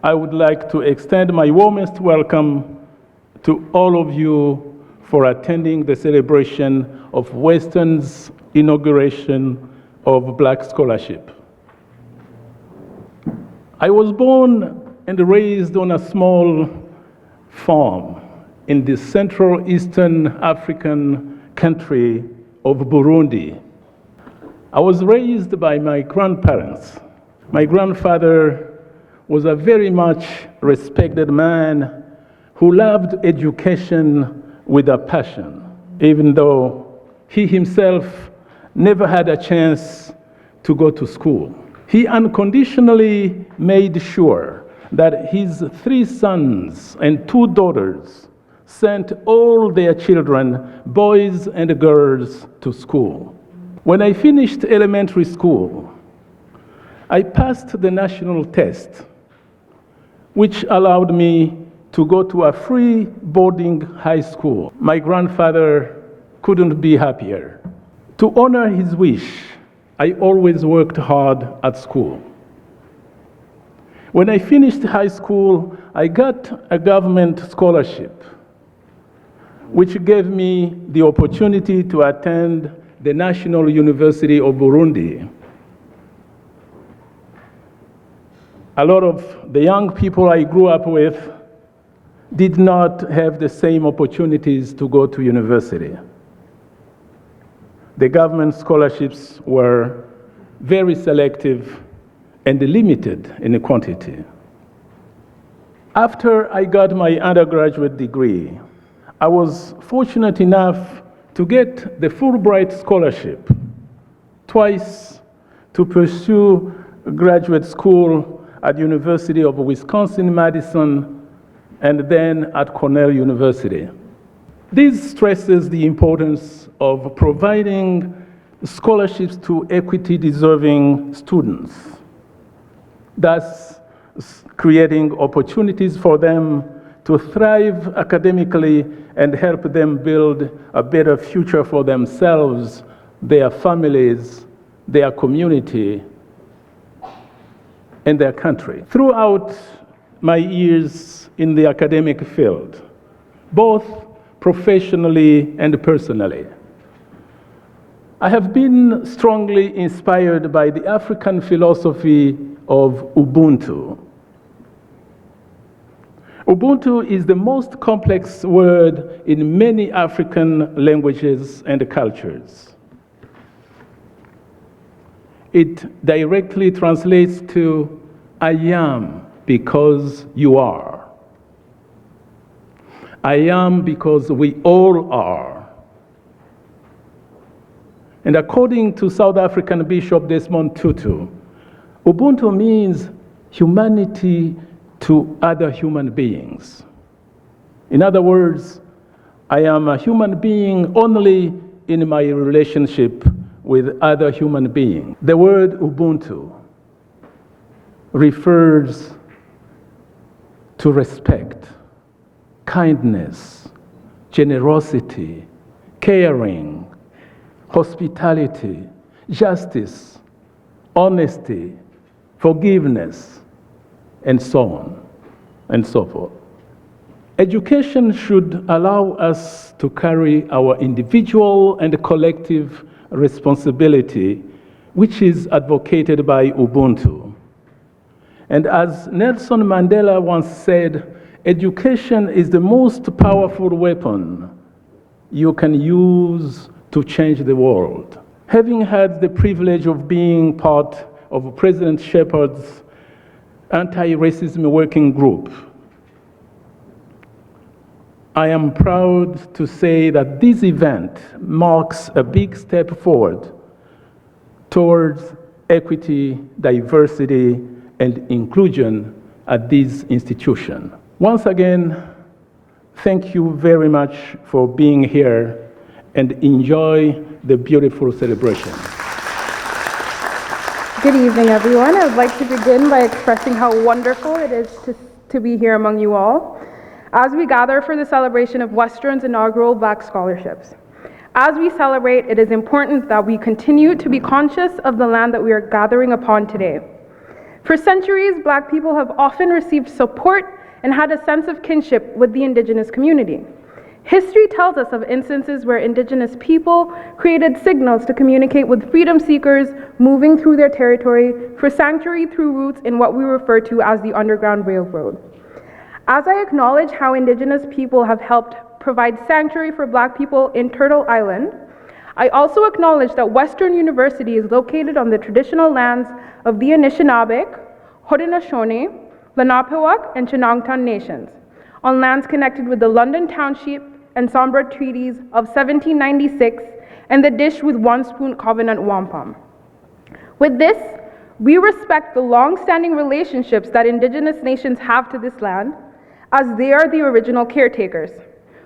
I would like to extend my warmest welcome to all of you for attending the celebration of Western's inauguration of Black scholarship. I was born and raised on a small farm in the Central Eastern African country of Burundi. I was raised by my grandparents. My grandfather was a very much respected man who loved education with a passion, even though he himself never had a chance to go to school. He unconditionally made sure that his 3 sons and 2 daughters sent all their children, boys and girls, to school. When I finished elementary school, I passed the national test, which allowed me to go to a free boarding high school. My grandfather couldn't be happier. To honor his wish, I always worked hard at school. When I finished high school, I got a government scholarship, which gave me the opportunity to attend the National University of Burundi. A lot of the young people I grew up with did not have the same opportunities to go to university. The government scholarships were very selective and limited in quantity. After I got my undergraduate degree, I was fortunate enough to get the Fulbright scholarship twice to pursue graduate school at University of Wisconsin-Madison and then at Cornell University. This stresses the importance of providing scholarships to equity-deserving students, thus creating opportunities for them to thrive academically and help them build a better future for themselves, their families, their community, and their country. Throughout my years in the academic field, both professionally and personally, I have been strongly inspired by the African philosophy of Ubuntu. Ubuntu is the most complex word in many African languages and cultures. It directly translates to, I am because you are. I am because we all are. And according to South African Bishop Desmond Tutu, Ubuntu means humanity to other human beings. In other words, I am a human being only in my relationship with other human beings. The word Ubuntu refers to respect, kindness, generosity, caring, hospitality, justice, honesty, forgiveness, and so on and so forth. Education should allow us to carry our individual and collective responsibility, which is advocated by Ubuntu. And as Nelson Mandela once said, education is the most powerful weapon you can use to change the world. Having had the privilege of being part of President Shepard's anti-racism working group, I am proud to say that this event marks a big step forward towards equity, diversity, and inclusion at this institution. Once again, thank you very much for being here and enjoy the beautiful celebration. Good evening, everyone. I would like to begin by expressing how wonderful it is to be here among you all as we gather for the celebration of Western's inaugural Black Scholarships. As we celebrate, it is important that we continue to be conscious of the land that we are gathering upon today. For centuries, Black people have often received support and had a sense of kinship with the Indigenous community. History tells us of instances where Indigenous people created signals to communicate with freedom seekers moving through their territory for sanctuary through routes in what we refer to as the Underground Railroad. As I acknowledge how Indigenous people have helped provide sanctuary for Black people in Turtle Island, I also acknowledge that Western University is located on the traditional lands of the Anishinaabeg, Haudenosaunee, Lenape, and Chinangtan nations, on lands connected with the London Township and Sombra Treaties of 1796 and the Dish with One Spoon Covenant Wampum. With this, we respect the long-standing relationships that Indigenous nations have to this land, as they are the original caretakers.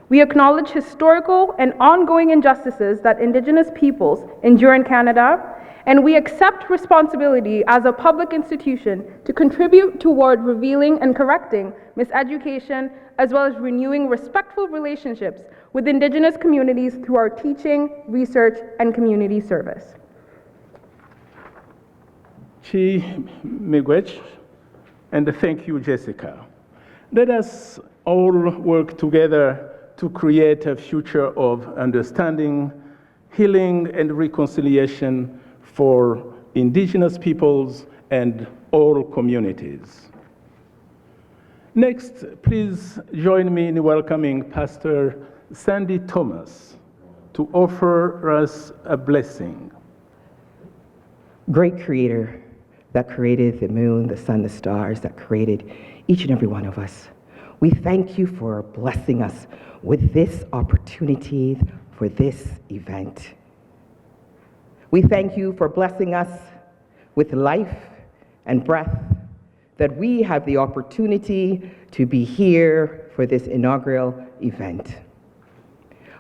We acknowledge historical and ongoing injustices that Indigenous peoples endure in Canada, and we accept responsibility as a public institution to contribute toward revealing and correcting miseducation, as well as renewing respectful relationships with Indigenous communities through our teaching, research, and community service. Chi Miigwech, and thank you, Jessica. Let us all work together to create a future of understanding, healing, and reconciliation for Indigenous peoples and all communities. Next, please join me in welcoming Pastor Sandy Thomas to offer us a blessing. Great Creator that created the moon, the sun, the stars, that created each and every one of us, we thank you for blessing us with this opportunity for this event. We thank you for blessing us with life and breath, that we have the opportunity to be here for this inaugural event.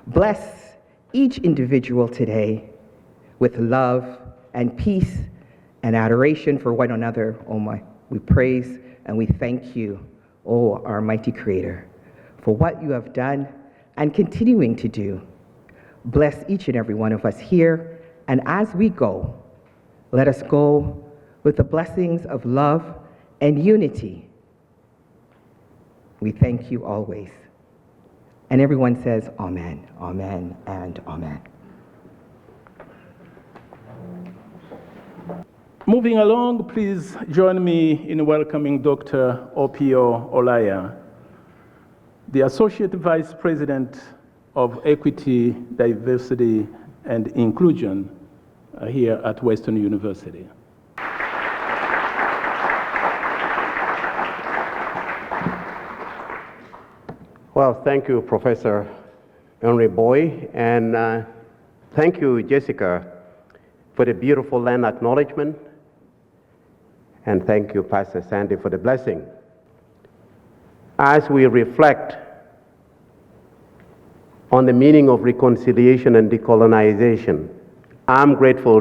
Bless each individual today with love and peace and adoration for one another, oh my. We praise and we thank you, oh our mighty Creator, for what you have done and continuing to do. Bless each and every one of us here, and as we go, let us go with the blessings of love and unity. We thank you always. And everyone says amen, amen, and amen. Moving along, please join me in welcoming Dr. Opio Olaya, the Associate Vice President of Equity, Diversity, and Inclusion here at Western University. Well, thank you, Professor Henry Boy, and thank you, Jessica, for the beautiful land acknowledgement, and thank you, Pastor Sandy, for the blessing. As we reflect on the meaning of reconciliation and decolonization, I'm grateful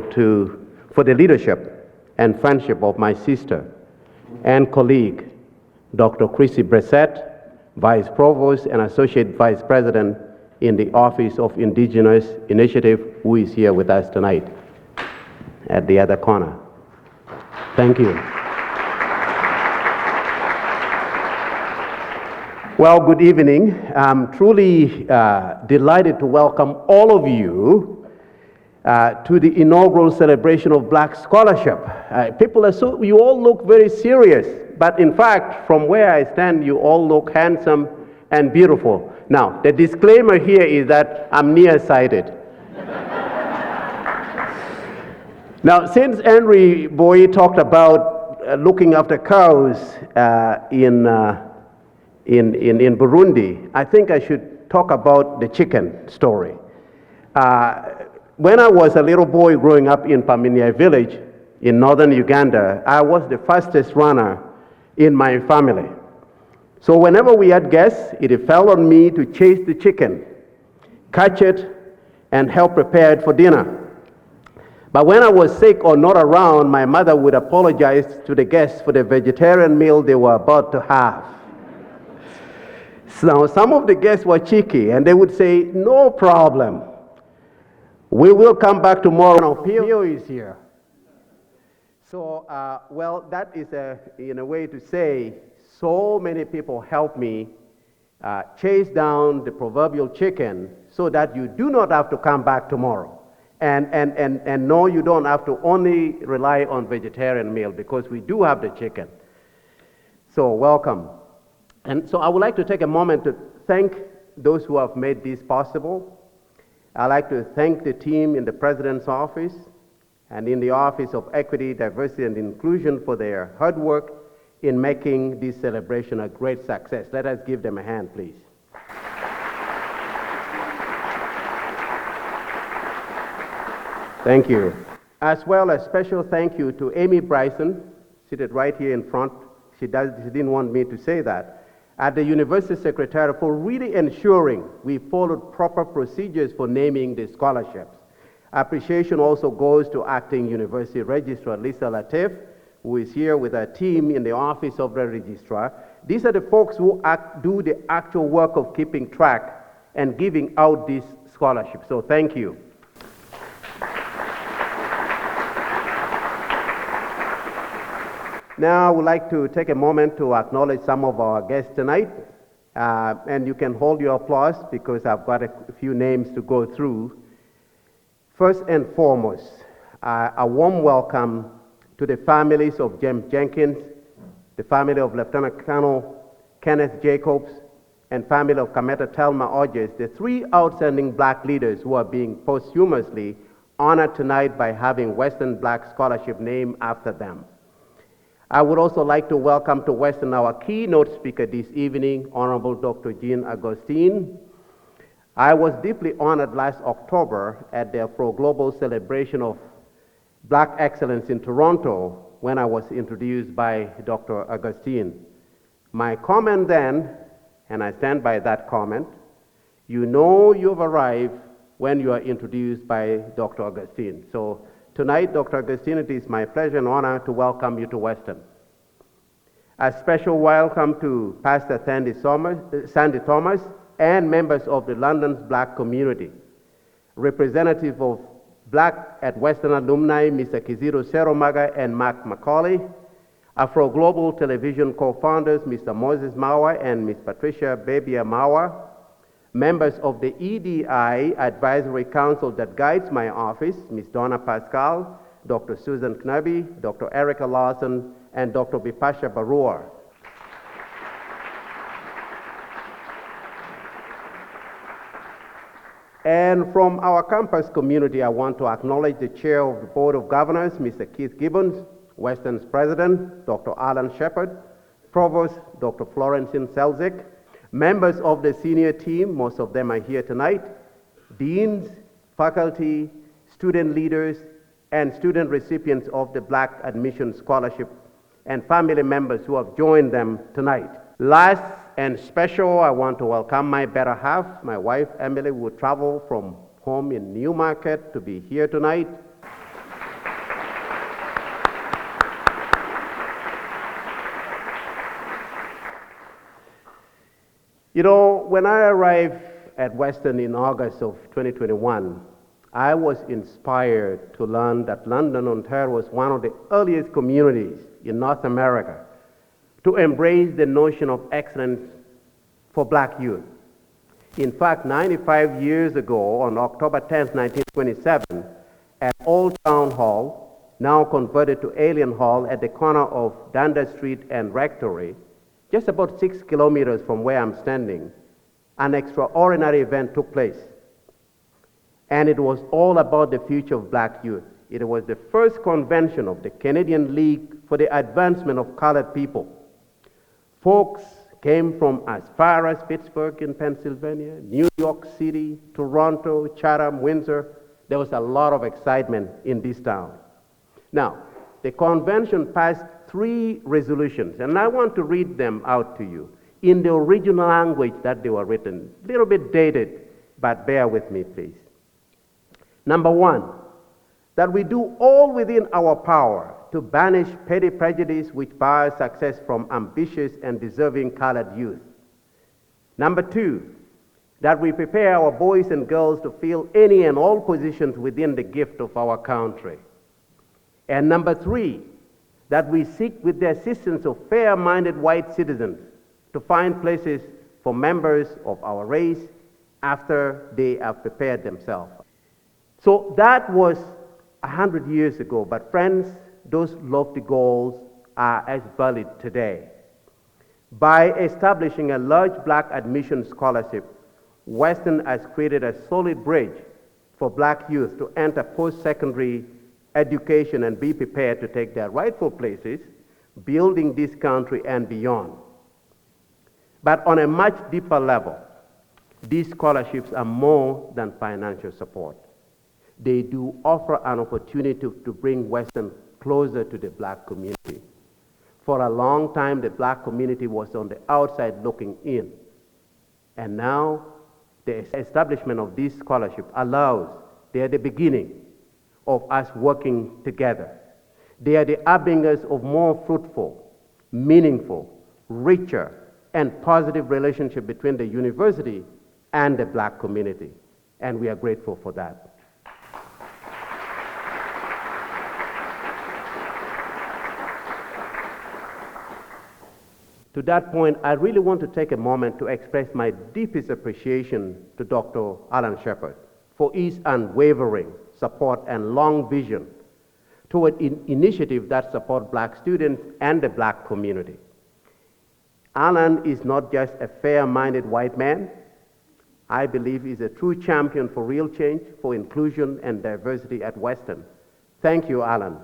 for the leadership and friendship of my sister and colleague, Dr. Chrissy Bressett, Vice Provost and Associate Vice President in the Office of Indigenous Initiative, who is here with us tonight at the other corner. Thank you. Well, good evening. I'm truly delighted to welcome all of you to the inaugural celebration of Black Scholarship. You all look very serious, but in fact, from where I stand, you all look handsome and beautiful. Now, the disclaimer here is that I'm nearsighted. Now, since Henry Boy talked about looking after cows in Burundi, I think I should talk about the chicken story. When I was a little boy growing up in Paminia village in northern Uganda, I was the fastest runner in my family. So whenever we had guests, it fell on me to chase the chicken, catch it, and help prepare it for dinner. But when I was sick or not around, my mother would apologize to the guests for the vegetarian meal they were about to have. So some of the guests were cheeky, and they would say, "No problem. We will come back tomorrow. Pio is here." So, well, that is in a way to say, so many people help me chase down the proverbial chicken so that you do not have to come back tomorrow. And no, you don't have to only rely on vegetarian meal because we do have the chicken. So welcome. And so I would like to take a moment to thank those who have made this possible. I'd like to thank the team in the President's office and in the Office of Equity, Diversity, and Inclusion for their hard work in making this celebration a great success. Let us give them a hand, please. Thank you. As well, a special thank you to Amy Bryson, seated right here in front. She didn't want me to say that. At the University Secretariat for really ensuring we followed proper procedures for naming the scholarships. Appreciation also goes to Acting University Registrar Lisa Latif, who is here with her team in the Office of the Registrar. These are the folks who do the actual work of keeping track and giving out these scholarships. So thank you. Now, I would like to take a moment to acknowledge some of our guests tonight. And you can hold your applause because I've got a few names to go through. First and foremost, a warm welcome to the families of James Jenkins, the family of Lieutenant Colonel Kenneth Jacobs, and family of CARMETA THELMA HODGES, the three outstanding Black leaders who are being posthumously honored tonight by having Western Black Scholarship named after them. I would also like to welcome to Western our keynote speaker this evening, Honorable Dr. Augustine. I was deeply honored last October at the Afro-Global celebration of Black Excellence in Toronto when I was introduced by Dr. Augustine. My comment then, and I stand by that comment, you know you've arrived when you are introduced by Dr. Augustine. So tonight, Dr. Augustine, it is my pleasure and honor to welcome you to Western. A special welcome to Pastor Sandy Thomas and members of the London's Black community. Representative of Black at Western alumni, Mr. Kizito Seromaga and Mark Macaulay. Afro-Global Television co-founders, Mr. Moses Mawa and Ms. Patricia Babia Mawa. Members of the EDI Advisory Council that guides my office, Ms. Donna Pascal, Dr. Susan Knubby, Dr. Erica Lawson, and Dr. Bipasha Barua. And from our campus community, I want to acknowledge the Chair of the Board of Governors, Mr. Keith Gibbons, Western's President, Dr. Alan Shepard, Provost, Dr. Florencin Selzik, members of the senior team, most of them are here tonight, deans, faculty, student leaders, and student recipients of the Black Admission Scholarship, and family members who have joined them tonight. Last and special, I want to welcome my better half, my wife Emily, who traveled from home in Newmarket to be here tonight. You know, when I arrived at Western in August of 2021, I was inspired to learn that London, Ontario was one of the earliest communities in North America to embrace the notion of excellence for black youth. In fact, 95 years ago, on October 10, 1927, at Old Town Hall, now converted to Alien Hall at the corner of Dundas Street and Rectory, just about 6 kilometers from where I'm standing, an extraordinary event took place. And it was all about the future of black youth. It was the first convention of the Canadian League for the Advancement of Colored People. Folks came from as far as Pittsburgh in Pennsylvania, New York City, Toronto, Chatham, Windsor. There was a lot of excitement in this town. Now, the convention passed 3 resolutions, and I want to read them out to you in the original language that they were written. A little bit dated, but bear with me, please. Number 1, that we do all within our power to banish petty prejudice which bars success from ambitious and deserving colored youth. Number 2, that we prepare our boys and girls to fill any and all positions within the gift of our country. And number 3, that we seek with the assistance of fair-minded white citizens to find places for members of our race after they have prepared themselves. So that was 100 years ago, but friends, those lofty goals are as valid today. By establishing a large black admission scholarship, Western has created a solid bridge for black youth to enter post-secondary education and be prepared to take their rightful places, building this country and beyond. But on a much deeper level, these scholarships are more than financial support. They do offer an opportunity to bring Western closer to the black community. For a long time, the black community was on the outside looking in. And now, the establishment of this scholarship allows, they are the beginning of us working together. They are the upbringers of more fruitful, meaningful, richer, and positive relationship between the university and the black community. And we are grateful for that. To that point, I really want to take a moment to express my deepest appreciation to Dr. Alan Shepard for his unwavering support and long vision toward initiatives that support black students and the black community. Alan is not just a fair-minded white man. I believe he's a true champion for real change, for inclusion and diversity at Western. Thank you, Alan.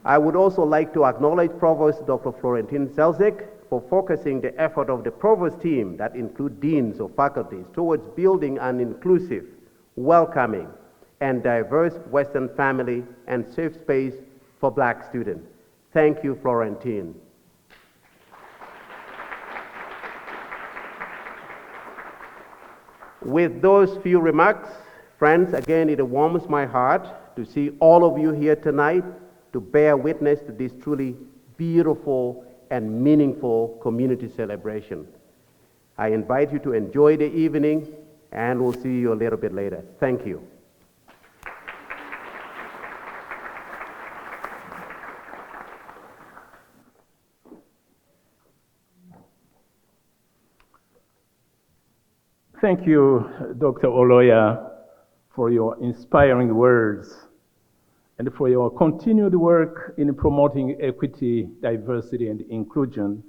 I would also like to acknowledge Provost Dr. Florentine Selzik for focusing the effort of the Provost team that include deans of faculties towards building an inclusive, welcoming, and diverse Western family and safe space for black students. Thank you, Florentine. With those few remarks, friends, again, it warms my heart to see all of you here tonight to bear witness to this truly beautiful and meaningful community celebration. I invite you to enjoy the evening, and we'll see you a little bit later. Thank you. Thank you, Dr. Oloya, for your inspiring words and for your continued work in promoting equity, diversity, and inclusion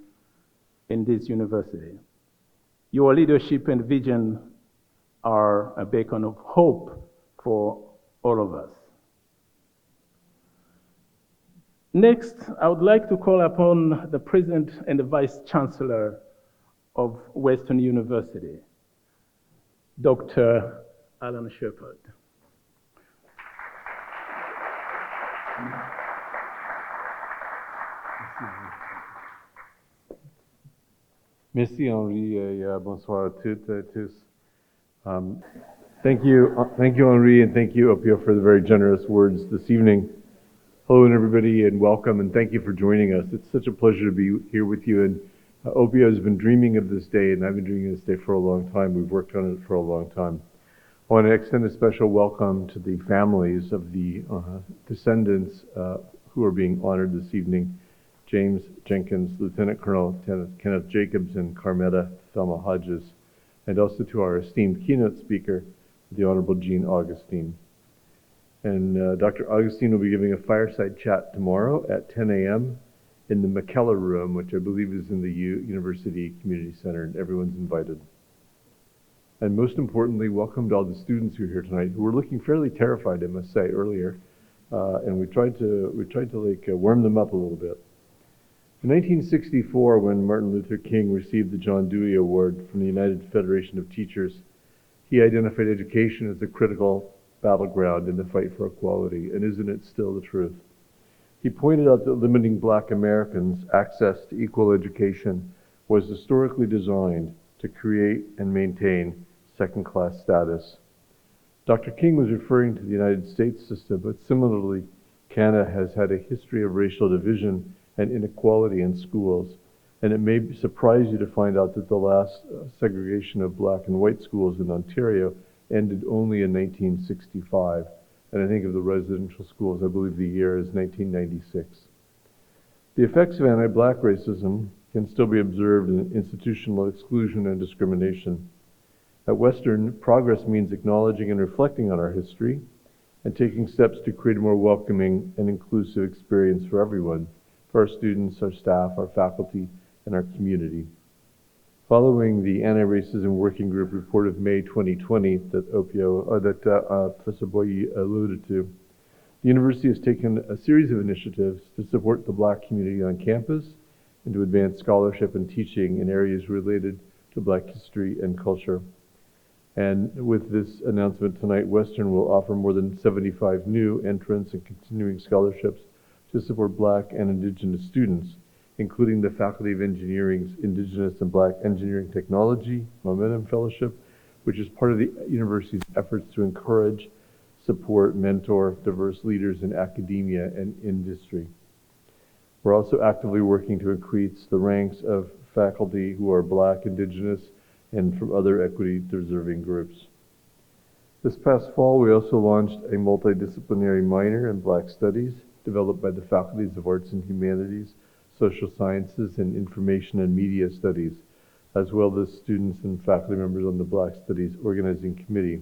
in this university. Your leadership and vision are a beacon of hope for all of us. Next, I would like to call upon the President and the Vice Chancellor of Western University, Dr. Alan Shepard. Merci Henri et bonsoir à toutes et à tous. Thank you Henri, and thank you Opio for the very generous words this evening. Hello, everybody, and welcome, and thank you for joining us. It's such a pleasure to be here with you. And OPIO has been dreaming of this day, and I've been dreaming of this day for a long time. We've worked on it for a long time. I want to extend a special welcome to the families of the descendants who are being honored this evening: James Jenkins, Lieutenant Colonel Kenneth Jacobs, and CARMETA THELMA HODGES, and also to our esteemed keynote speaker, the Honorable Jean Augustine. And Dr. Augustine will be giving a fireside chat tomorrow at 10 a.m. in the McKellar Room, which I believe is in the University Community Center, and everyone's invited. And most importantly, welcome to all the students who are here tonight, who were looking fairly terrified, I must say, earlier. And we tried to warm them up a little bit. In 1964, when Martin Luther King received the John Dewey Award from the United Federation of Teachers, he identified education as a critical battleground in the fight for equality, and isn't it still the truth? He pointed out that limiting Black Americans' access to equal education was historically designed to create and maintain second-class status. Dr. King was referring to the United States system, but similarly, Canada has had a history of racial division and inequality in schools, and it may surprise you to find out that the last segregation of Black and white schools in Ontario ended only in 1965. And I think of the residential schools, I believe the year is 1996. The effects of anti-Black racism can still be observed in institutional exclusion and discrimination. At Western, progress means acknowledging and reflecting on our history and taking steps to create a more welcoming and inclusive experience for everyone, for our students, our staff, our faculty, and our community. Following the Anti-Racism Working Group report of May 2020 that Professor Boye alluded to, the university has taken a series of initiatives to support the Black community on campus and to advance scholarship and teaching in areas related to Black history and culture. And with this announcement tonight, Western will offer more than 75 new entrance and continuing scholarships to support Black and Indigenous students, including the Faculty of Engineering's Indigenous and Black Engineering Technology Momentum Fellowship, which is part of the university's efforts to encourage, support, mentor diverse leaders in academia and industry. We're also actively working to increase the ranks of faculty who are Black, Indigenous, and from other equity-deserving groups. This past fall, we also launched a multidisciplinary minor in Black Studies, developed by the Faculties of Arts and Humanities, Social Sciences, and Information and Media Studies, as well as students and faculty members on the Black Studies Organizing Committee.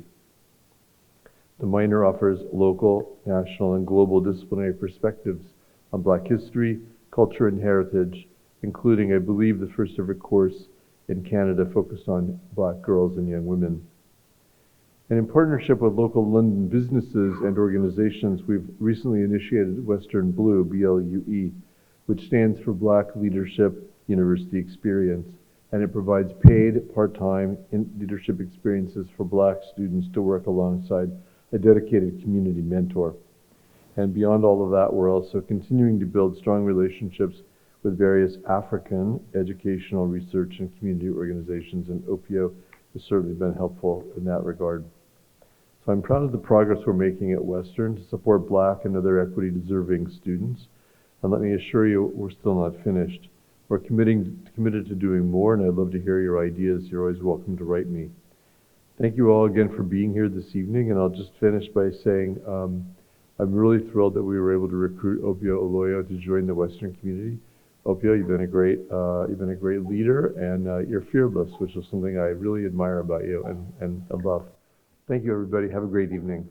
The minor offers local, national, and global disciplinary perspectives on Black history, culture, and heritage, including, I believe, the first ever course in Canada focused on Black girls and young women. And in partnership with local London businesses and organizations, we've recently initiated Western Blue, BLUE, which stands for Black Leadership University Experience, and it provides paid, part-time leadership experiences for Black students to work alongside a dedicated community mentor. And beyond all of that, we're also continuing to build strong relationships with various African educational research and community organizations, and OPIO has certainly been helpful in that regard. So I'm proud of the progress we're making at Western to support Black and other equity-deserving students. And let me assure you, we're still not finished. We're committed to doing more, and I'd love to hear your ideas. You're always welcome to write me. Thank you all again for being here this evening, and I'll just finish by saying I'm really thrilled that we were able to recruit Opio Oloyo to join the Western community. Opio, you've been a great leader, and you're fearless, which is something I really admire about you and love. Thank you, everybody. Have a great evening.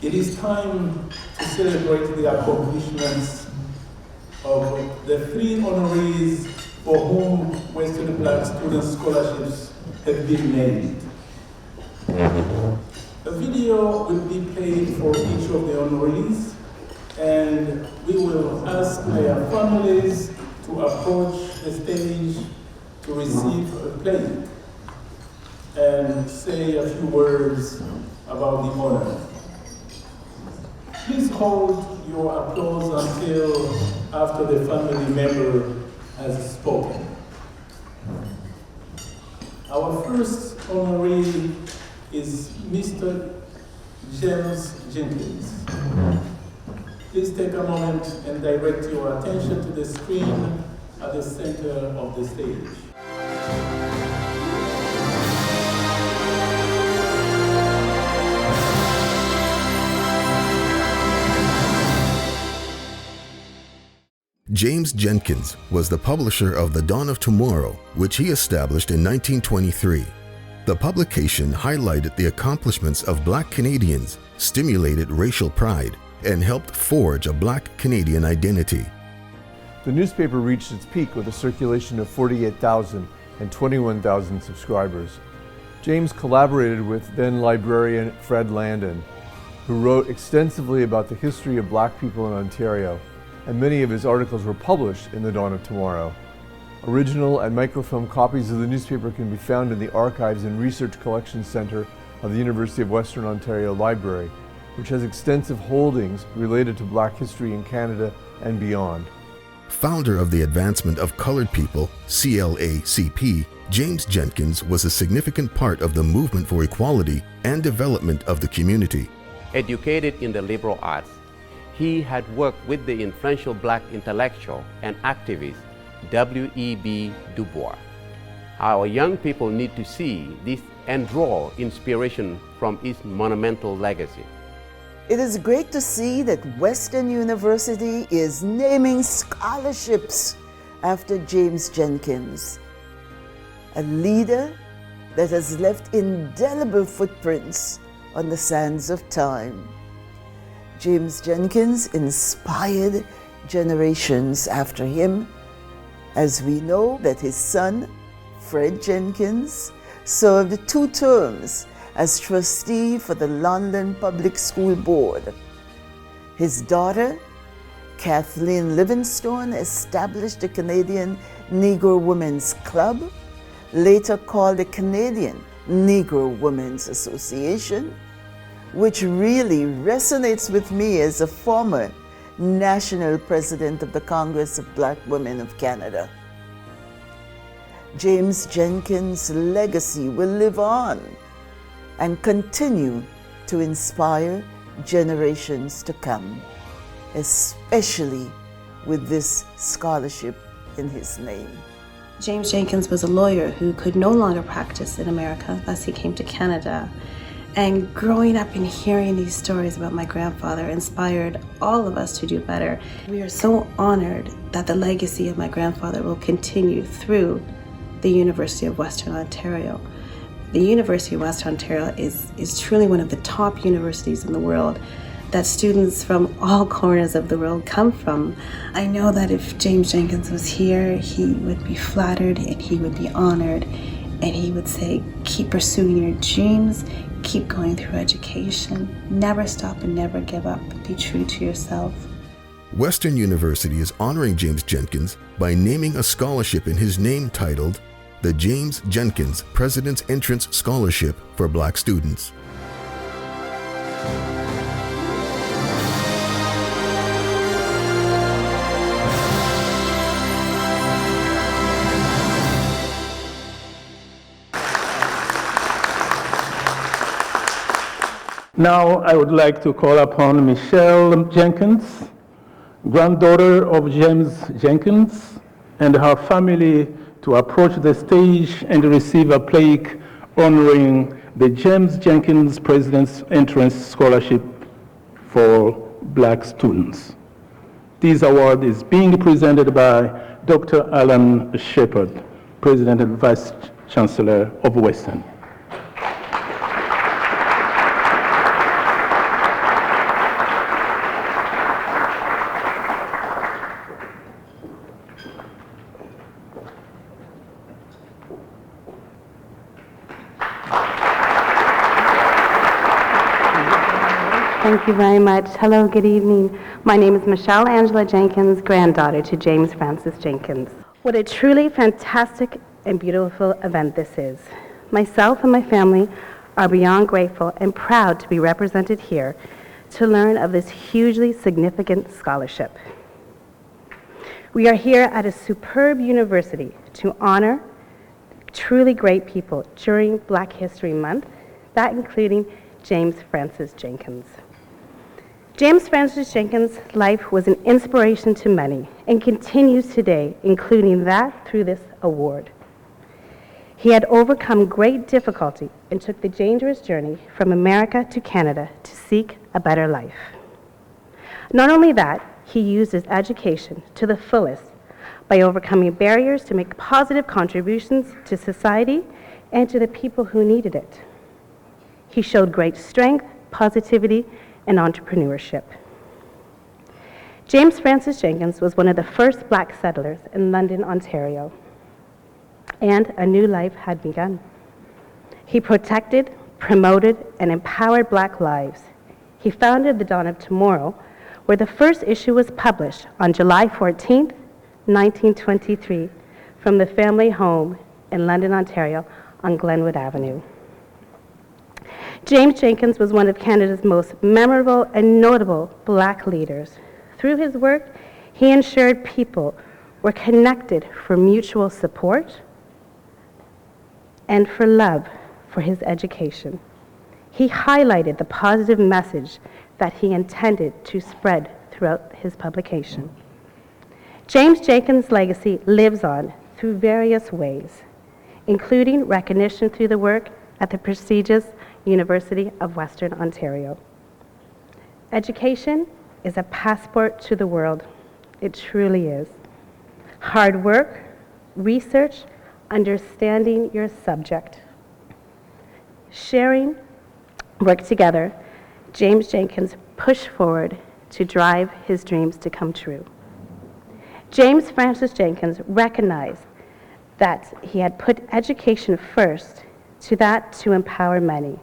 It is time to celebrate the accomplishments of the 3 honorees for whom Western Black Student Scholarships have been named. A video will be played for each of the honorees, and we will ask their families to approach the stage to receive a plate and say a few words about the honor. Please hold your applause until after the family member has spoken. Our first honoree is Mr. James Jenkins. Please take a moment and direct your attention to the screen at the center of the stage. James Jenkins was the publisher of The Dawn of Tomorrow, which he established in 1923. The publication highlighted the accomplishments of Black Canadians, stimulated racial pride, and helped forge a Black Canadian identity. The newspaper reached its peak with a circulation of 48,000 and 21,000 subscribers. James collaborated with then librarian Fred Landon, who wrote extensively about the history of Black people in Ontario, and many of his articles were published in The Dawn of Tomorrow. Original and microfilm copies of the newspaper can be found in the Archives and Research Collection Centre of the University of Western Ontario Library, which has extensive holdings related to Black history in Canada and beyond. Founder of the Advancement of Colored People, CLACP, James Jenkins was a significant part of the movement for equality and development of the community. Educated in the liberal arts, he had worked with the influential Black intellectual and activist W.E.B. Du Bois. Our young people need to see this and draw inspiration from his monumental legacy. It is great to see that Western University is naming scholarships after James Jenkins, a leader that has left indelible footprints on the sands of time. James Jenkins inspired generations after him, as we know that his son, Fred Jenkins, served 2 terms as trustee for the London Public School Board. His daughter, Kathleen Livingstone, established the Canadian Negro Women's Club, later called the Canadian Negro Women's Association, which really resonates with me as a former national president of the Congress of Black Women of Canada. James Jenkins' legacy will live on and continue to inspire generations to come, especially with this scholarship in his name. James Jenkins was a lawyer who could no longer practice in America, thus he came to Canada. And growing up and hearing these stories about my grandfather inspired all of us to do better. We are so honored that the legacy of my grandfather will continue through the University of Western Ontario. The University of Western Ontario is truly one of the top universities in the world that students from all corners of the world come from. I know that if James Jenkins was here, he would be flattered and he would be honored, and he would say, keep pursuing your dreams, keep going through education, never stop and never give up, be true to yourself. Western University is honoring James Jenkins by naming a scholarship in his name titled the James Jenkins President's Entrance Scholarship for Black students. Now I would like to call upon Michelle Jenkins, granddaughter of James Jenkins, and her family to approach the stage and receive a plaque honoring the James Jenkins President's Entrance Scholarship for Black students. This award is being presented by Dr. Alan Shepard, President and Vice Chancellor of Western. Thank you very much. Hello, good evening. My name is Michelle Angela Jenkins, granddaughter to James Francis Jenkins. What a truly fantastic and beautiful event this is. Myself and my family are beyond grateful and proud to be represented here to learn of this hugely significant scholarship. We are here at a superb university to honor truly great people during Black History Month, that including James Francis Jenkins. James Francis Jenkins' life was an inspiration to many and continues today, including that through this award. He had overcome great difficulty and took the dangerous journey from America to Canada to seek a better life. Not only that, he used his education to the fullest by overcoming barriers to make positive contributions to society and to the people who needed it. He showed great strength, positivity, and entrepreneurship. James Francis Jenkins was one of the first Black settlers in London, Ontario, and a new life had begun. He protected, promoted, and empowered Black lives. He founded the Dawn of Tomorrow, where the first issue was published on July 14th, 1923, from the family home in London, Ontario, on Glenwood Avenue. James Jenkins was one of Canada's most memorable and notable Black leaders. Through his work, he ensured people were connected for mutual support and for love for his education. He highlighted the positive message that he intended to spread throughout his publication. James Jenkins' legacy lives on through various ways, including recognition through the work at the prestigious University of Western Ontario. Education is a passport to the world. It truly is. Hard work, research, understanding your subject. Sharing, work together, James Jenkins pushed forward to drive his dreams to come true. James Francis Jenkins recognized that he had put education first to empower many.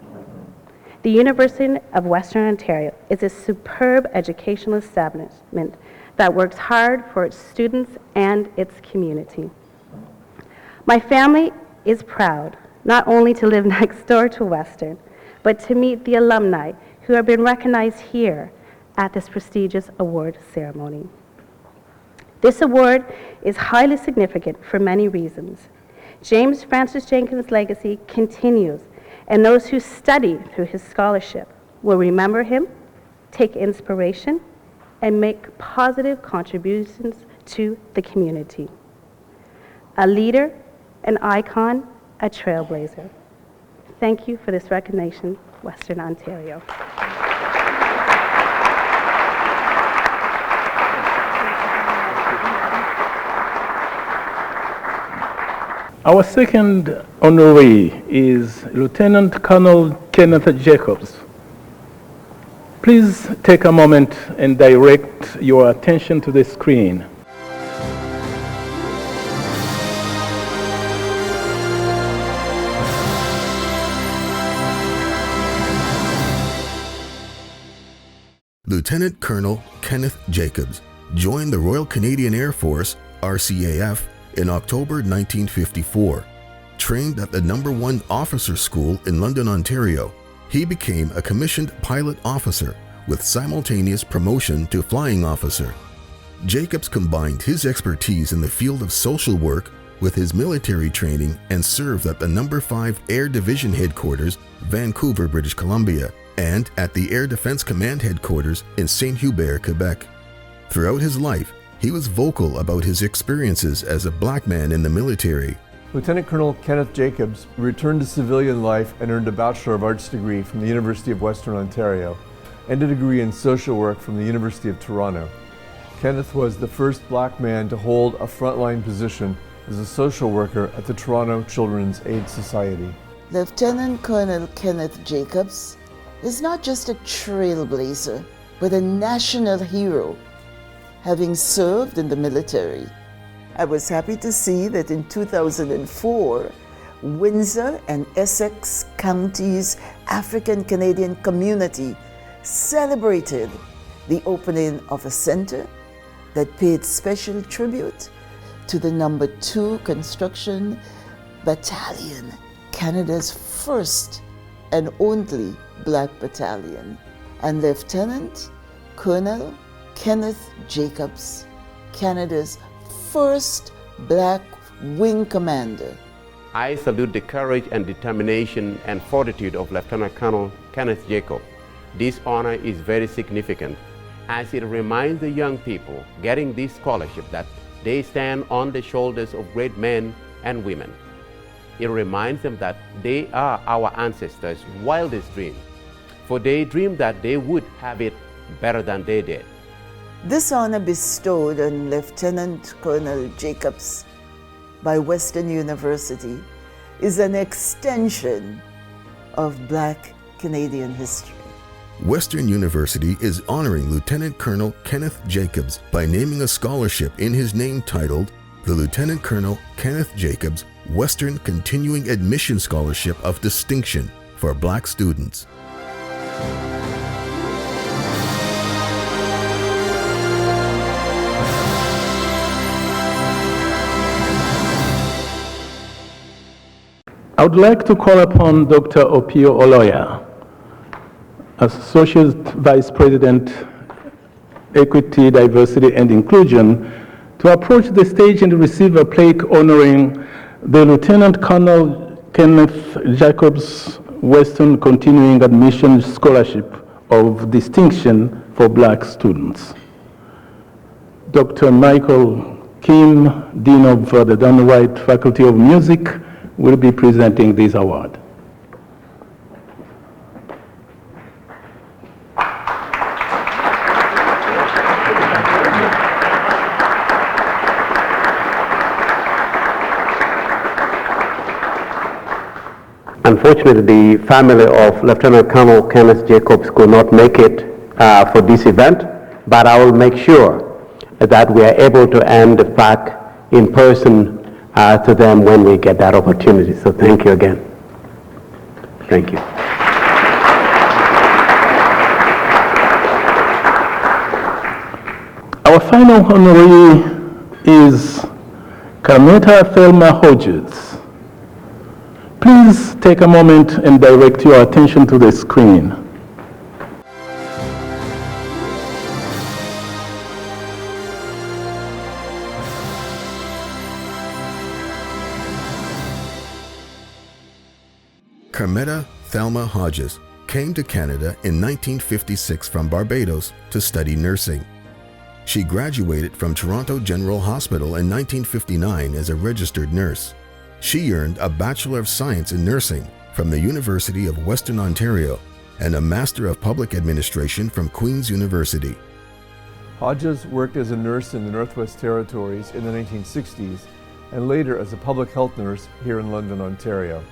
The University of Western Ontario is a superb educational establishment that works hard for its students and its community. My family is proud not only to live next door to Western, but to meet the alumni who have been recognized here at this prestigious award ceremony. This award is highly significant for many reasons. James Francis Jenkins' legacy continues, and those who study through his scholarship will remember him, take inspiration, and make positive contributions to the community. A leader, an icon, a trailblazer. Thank you for this recognition, Western Ontario. Our second honoree is Lieutenant Colonel Kenneth Jacobs. Please take a moment and direct your attention to the screen. Lieutenant Colonel Kenneth Jacobs joined the Royal Canadian Air Force, RCAF, in October 1954. Trained at the No. 1 Officer School in London, Ontario, he became a commissioned pilot officer with simultaneous promotion to flying officer. Jacobs combined his expertise in the field of social work with his military training and served at the No. 5 Air Division Headquarters, Vancouver, British Columbia, and at the Air Defense Command Headquarters in Saint-Hubert, Quebec. Throughout his life, he was vocal about his experiences as a black man in the military. Lieutenant Colonel Kenneth Jacobs returned to civilian life and earned a Bachelor of Arts degree from the University of Western Ontario and a degree in social work from the University of Toronto. Kenneth was the first black man to hold a frontline position as a social worker at the Toronto Children's Aid Society. Lieutenant Colonel Kenneth Jacobs is not just a trailblazer, but a national hero, having served in the military. I was happy to see that in 2004, Windsor and Essex Counties African Canadian community celebrated the opening of a center that paid special tribute to the No. 2 Construction Battalion, Canada's first and only black battalion, and Lieutenant Colonel Kenneth Jacobs, Canada's first black wing commander. I salute the courage and determination and fortitude of Lieutenant Colonel Kenneth Jacobs. This honor is very significant as it reminds the young people getting this scholarship that they stand on the shoulders of great men and women. It reminds them that they are our ancestors' wildest dream, for they dreamed that they would have it better than they did. This honor bestowed on Lieutenant Colonel Jacobs by Western University is an extension of Black Canadian history. Western University is honoring Lieutenant Colonel Kenneth Jacobs by naming a scholarship in his name titled the Lieutenant Colonel Kenneth Jacobs Western Continuing Admission Scholarship of Distinction for Black students. I would like to call upon Dr. Opio Oloya, Associate Vice President, Equity, Diversity, and Inclusion, to approach the stage and receive a plaque honoring the Lieutenant Colonel Kenneth Jacobs Western Continuing Admission Scholarship of Distinction for Black students. Dr. Michael Kim, Dean of the Don Wright Faculty of Music, will be presenting this award. Unfortunately, the family of Lieutenant Colonel Kenneth Jacobs could not make it for this event, but I will make sure that we are able to hand the plaque in person to them when we get that opportunity. So thank you again. Thank you. Our final honoree is CARMETA THELMA HODGES. Please take a moment and direct your attention to the screen. CARMETA THELMA HODGES came to Canada in 1956 from Barbados to study nursing. She graduated from Toronto General Hospital in 1959 as a registered nurse. She earned a Bachelor of Science in Nursing from the University of Western Ontario and a Master of Public Administration from Queen's University. Hodges worked as a nurse in the Northwest Territories in the 1960s and later as a public health nurse here in London, Ontario.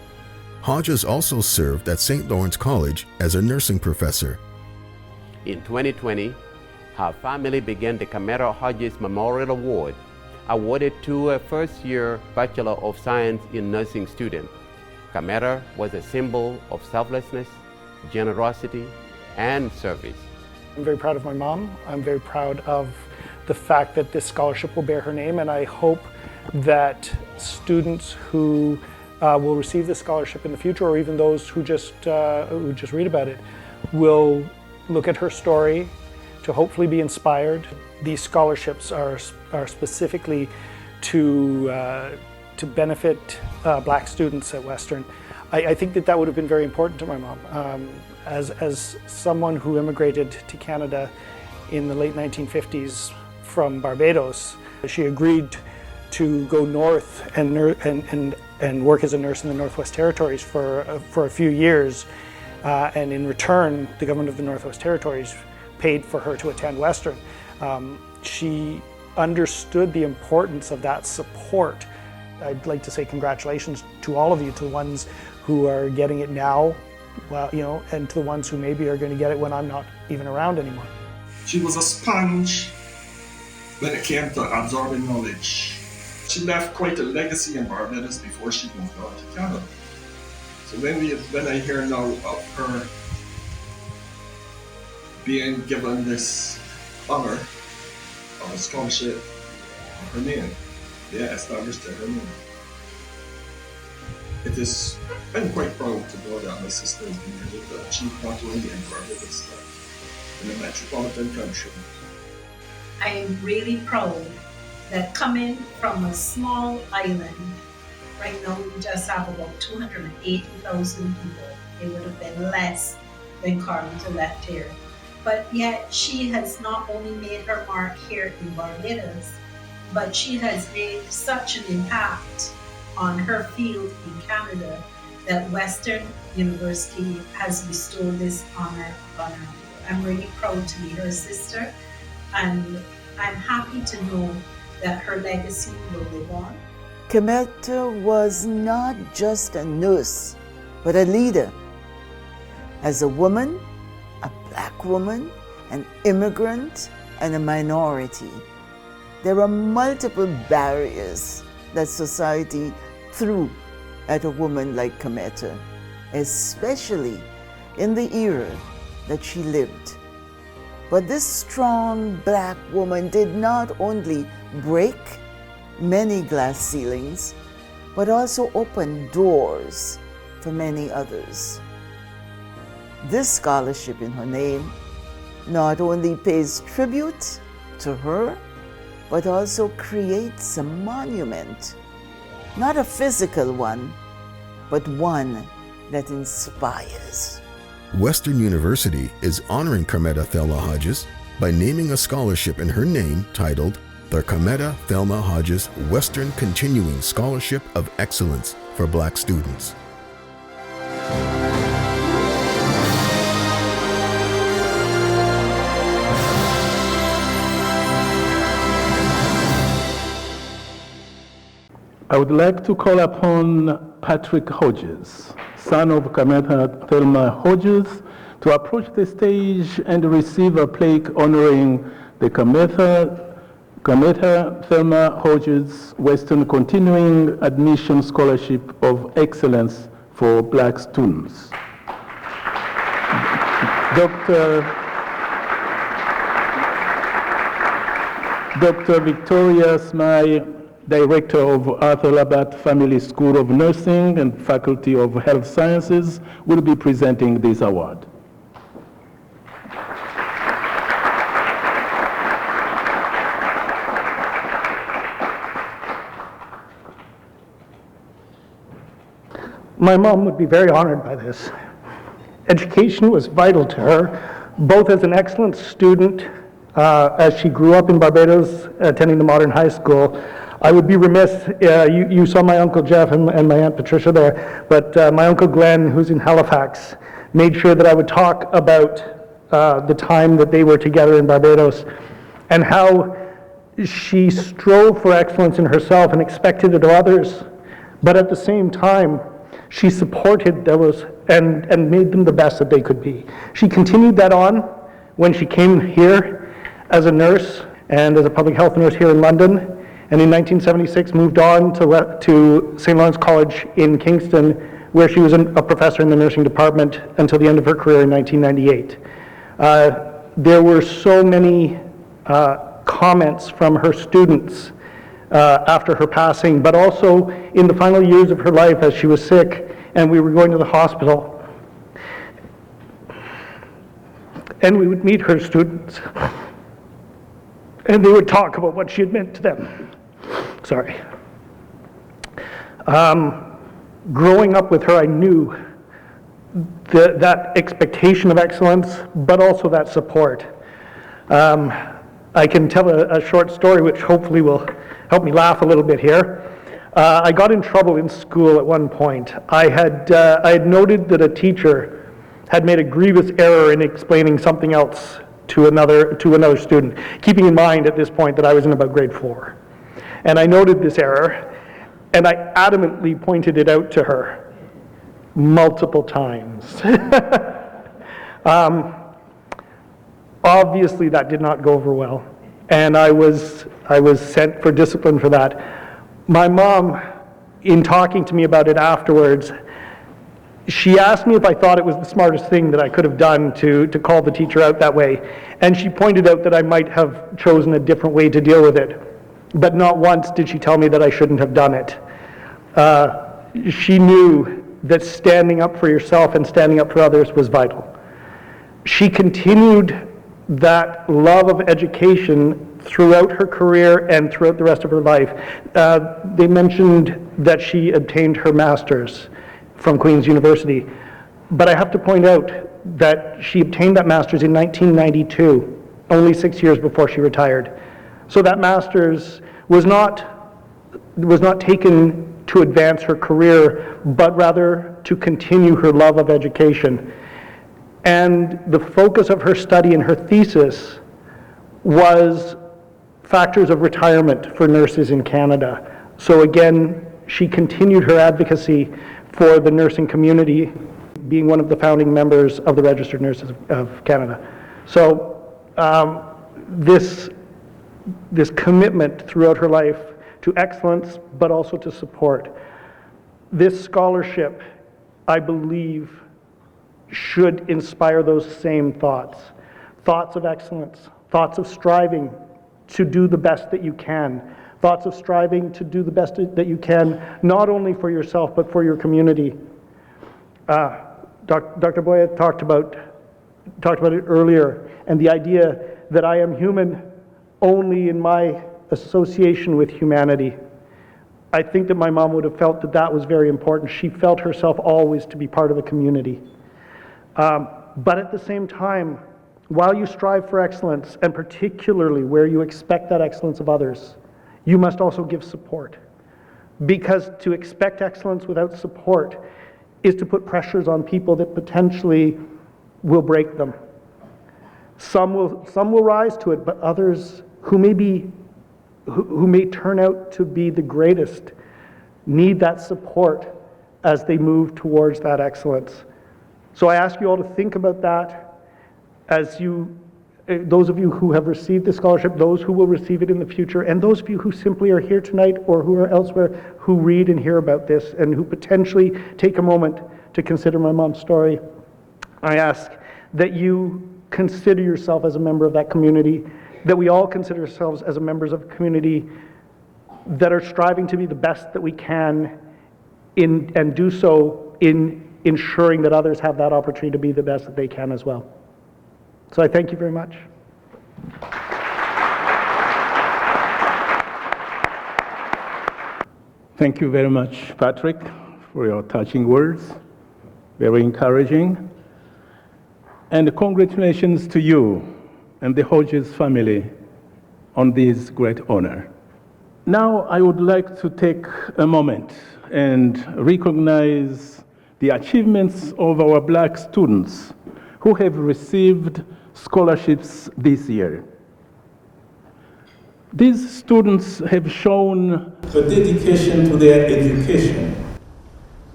Hodges also served at St. Lawrence College as a nursing professor. In 2020, her family began the CARMETA Hodges Memorial Award, awarded to a first-year Bachelor of Science in Nursing student. CARMETA was a symbol of selflessness, generosity, and service. I'm very proud of my mom. I'm very proud of the fact that this scholarship will bear her name, and I hope that students who will receive this scholarship in the future, or even those who just read about it, will look at her story to hopefully be inspired. These scholarships are specifically to benefit Black students at Western. I think that would have been very important to my mom. As someone who immigrated to Canada in the late 1950s from Barbados, she agreed to go north and work as a nurse in the Northwest Territories for a few years. And in return, the government of the Northwest Territories paid for her to attend Western. She understood the importance of that support. I'd like to say congratulations to all of you, to the ones who are getting it now, well, you know, and to the ones who maybe are going to get it when I'm not even around anymore. She was a sponge when it came to absorbing knowledge. She left quite a legacy in Barbados before she moved on to Canada. So when I hear now of her being given this honor of a scholarship of her name, established her name. I'm quite proud to know that my sister has been able to achieve not only in Barbados, but in a metropolitan country. I am really proud that coming from a small island, right now we just have about 280,000 people. It would have been less when CARMETA left here. But yet she has not only made her mark here in Barbados, but she has made such an impact on her field in Canada that Western University has bestowed this honor upon her. I'm really proud to be her sister, and I'm happy to know that her legacy will live on. KENNETH was not just a nurse, but a leader. As a woman, a Black woman, an immigrant, and a minority, there are multiple barriers that society threw at a woman like KENNETH, especially in the era that she lived. But this strong Black woman did not only break many glass ceilings, but also open doors for many others. This scholarship in her name not only pays tribute to her, but also creates a monument, not a physical one, but one that inspires. Western University is honoring CARMETA Thelma Hodges by naming a scholarship in her name titled the CARMETA Thelma Hodges Western Continuing Scholarship of Excellence for Black Students. I would like to call upon Patrick Hodges, son of CARMETA Thelma Hodges, to approach the stage and receive a plaque honoring the CARMETA Thelma Hodges Western Continuing Admission Scholarship of Excellence for Black students. Dr. Victoria Smyth, Director of Arthur Labatt Family School of Nursing and Faculty of Health Sciences, will be presenting this award. My mom would be very honored by this. Education was vital to her, both as an excellent student, as she grew up in Barbados, attending the Modern High School. I would be remiss, you saw my Uncle Jeff and my Aunt Patricia there, but my Uncle Glenn, who's in Halifax, made sure that I would talk about the time that they were together in Barbados and how she strove for excellence in herself and expected it of others, but at the same time, she supported those and made them the best that they could be. She continued that on when she came here as a nurse and as a public health nurse here in London, and in 1976 moved on to St. Lawrence College in Kingston, where she was a professor in the nursing department until the end of her career in 1998. There were so many comments from her students after her passing, but also in the final years of her life as she was sick and we were going to the hospital. And we would meet her students, and they would talk about what she had meant to them. Sorry. Growing up with her, I knew that expectation of excellence, but also that support. I can tell a short story which hopefully will help me laugh a little bit here. I got in trouble in school at one point. I had noted that a teacher had made a grievous error in explaining something else to another student, keeping in mind at this point that I was in about grade 4. And I noted this error, and I adamantly pointed it out to her multiple times. Obviously that did not go over well, and I was sent for discipline for that. My mom, in talking to me about it afterwards, she asked me if I thought it was the smartest thing that I could have done to call the teacher out that way. And she pointed out that I might have chosen a different way to deal with it. But not once did she tell me that I shouldn't have done it. She knew that standing up for yourself and standing up for others was vital. She continued that love of education throughout her career and throughout the rest of her life. They mentioned that she obtained her master's from Queen's University. But I have to point out that she obtained that master's in 1992, only 6 years before she retired. So that master's was not taken to advance her career, but rather to continue her love of education. And the focus of her study and her thesis was factors of retirement for nurses in Canada. So again, she continued her advocacy for the nursing community, being one of the founding members of the Registered Nurses of Canada. So this commitment throughout her life to excellence, but also to support. This scholarship, I believe, should inspire those same thoughts. Thoughts of excellence, thoughts of striving to do the best that you can, thoughts of striving to do the best that you can, not only for yourself, but for your community. Dr. Boya talked about it earlier, and the idea that I am human only in my association with humanity. I think that my mom would have felt that that was very important. She felt herself always to be part of a community. But at the same time, while you strive for excellence, and particularly where you expect that excellence of others, you must also give support. Because to expect excellence without support is to put pressures on people that potentially will break them. Some will rise to it, but others who may turn out to be the greatest need that support as they move towards that excellence. So I ask you all to think about that as those of you who have received the scholarship, those who will receive it in the future, and those of you who simply are here tonight or who are elsewhere who read and hear about this and who potentially take a moment to consider my mom's story. I ask that you consider yourself as a member of that community, that we all consider ourselves as members of a community that are striving to be the best that we can and do so in ensuring that others have that opportunity to be the best that they can as well. So I thank you very much. Thank you very much, Patrick, for your touching words. Very encouraging. And congratulations to you and the Hodges family on this great honor. Now I would like to take a moment and recognize the achievements of our Black students who have received scholarships this year. These students have shown a dedication to their education.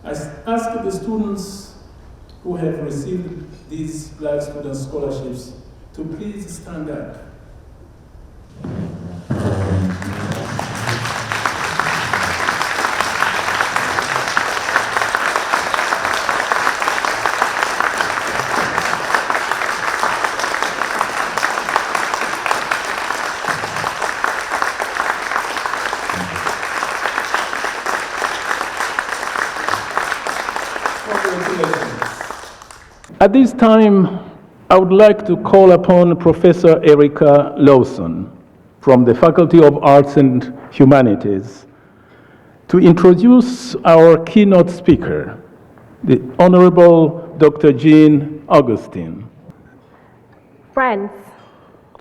I ask the students who have received these Black student scholarships to please stand up. At this time, I would like to call upon Professor Erica Lawson from the Faculty of Arts and Humanities to introduce our keynote speaker, the Honorable Dr. Jean Augustine. Friends,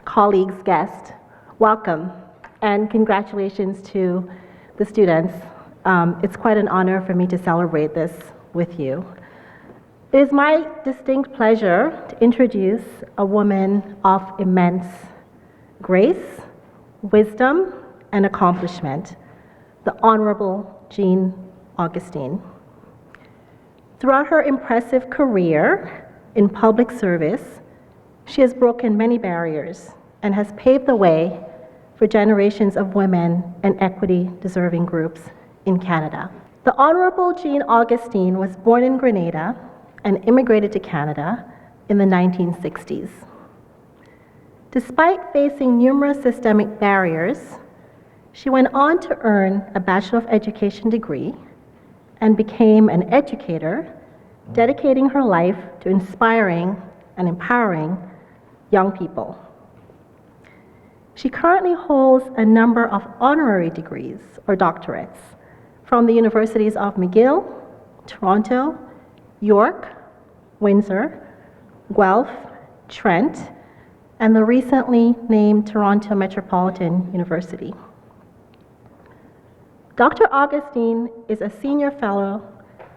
colleagues, guests, welcome and congratulations to the students. It's quite an honor for me to celebrate this with you. It is my distinct pleasure to introduce a woman of immense grace, wisdom, and accomplishment, the Honorable Jean Augustine. Throughout her impressive career in public service, she has broken many barriers and has paved the way for generations of women and equity-deserving groups in Canada. The Honorable Jean Augustine was born in Grenada and immigrated to Canada in the 1960s. Despite facing numerous systemic barriers, she went on to earn a Bachelor of Education degree and became an educator, dedicating her life to inspiring and empowering young people. She currently holds a number of honorary degrees or doctorates from the universities of McGill, Toronto, York, Windsor, Guelph, Trent, and the recently named Toronto Metropolitan University. Dr. Augustine is a senior fellow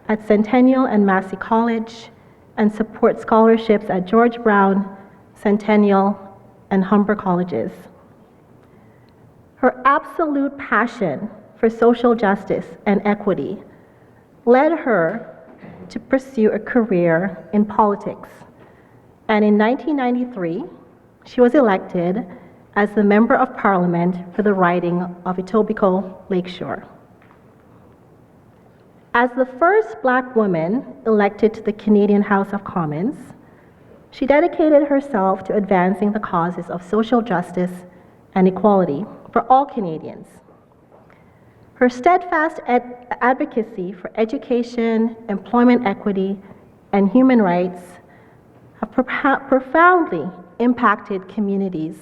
at Centennial and Massey College and supports scholarships at George Brown, Centennial, and Humber Colleges. Her absolute passion for social justice and equity led her to pursue a career in politics. And in 1993, she was elected as the Member of Parliament for the riding of Etobicoke Lakeshore. As the first Black woman elected to the Canadian House of Commons, she dedicated herself to advancing the causes of social justice and equality for all Canadians. Her steadfast advocacy for education, employment equity, and human rights have profoundly impacted communities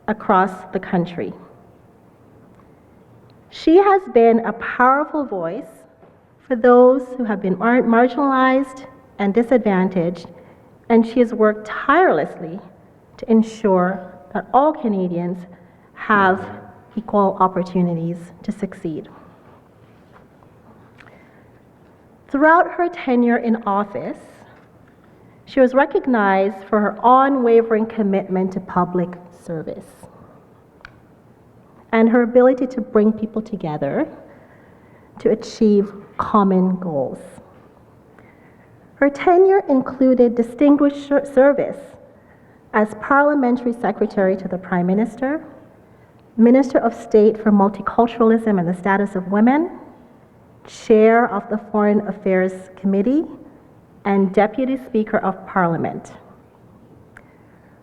across the country. She has been a powerful voice for those who have been marginalized and disadvantaged, and she has worked tirelessly to ensure that all Canadians have equal opportunities to succeed. Throughout her tenure in office, she was recognized for her unwavering commitment to public service and her ability to bring people together to achieve common goals. Her tenure included distinguished service as Parliamentary Secretary to the Prime Minister, Minister of State for Multiculturalism and the Status of Women, Chair of the Foreign Affairs Committee, and Deputy Speaker of Parliament.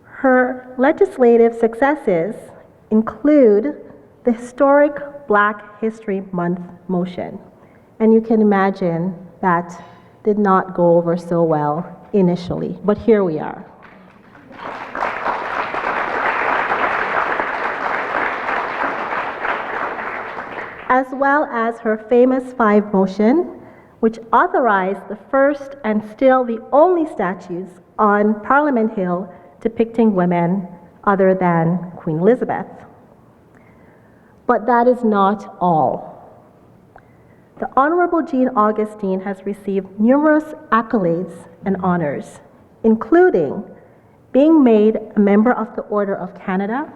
Her legislative successes include the historic Black History Month motion, and you can imagine that did not go over so well initially, but here we are. As well as her famous 5 motion, which authorized the first and still the only statues on Parliament Hill depicting women other than Queen Elizabeth. But that is not all. The Honorable Jean Augustine has received numerous accolades and honors, including being made a member of the Order of Canada,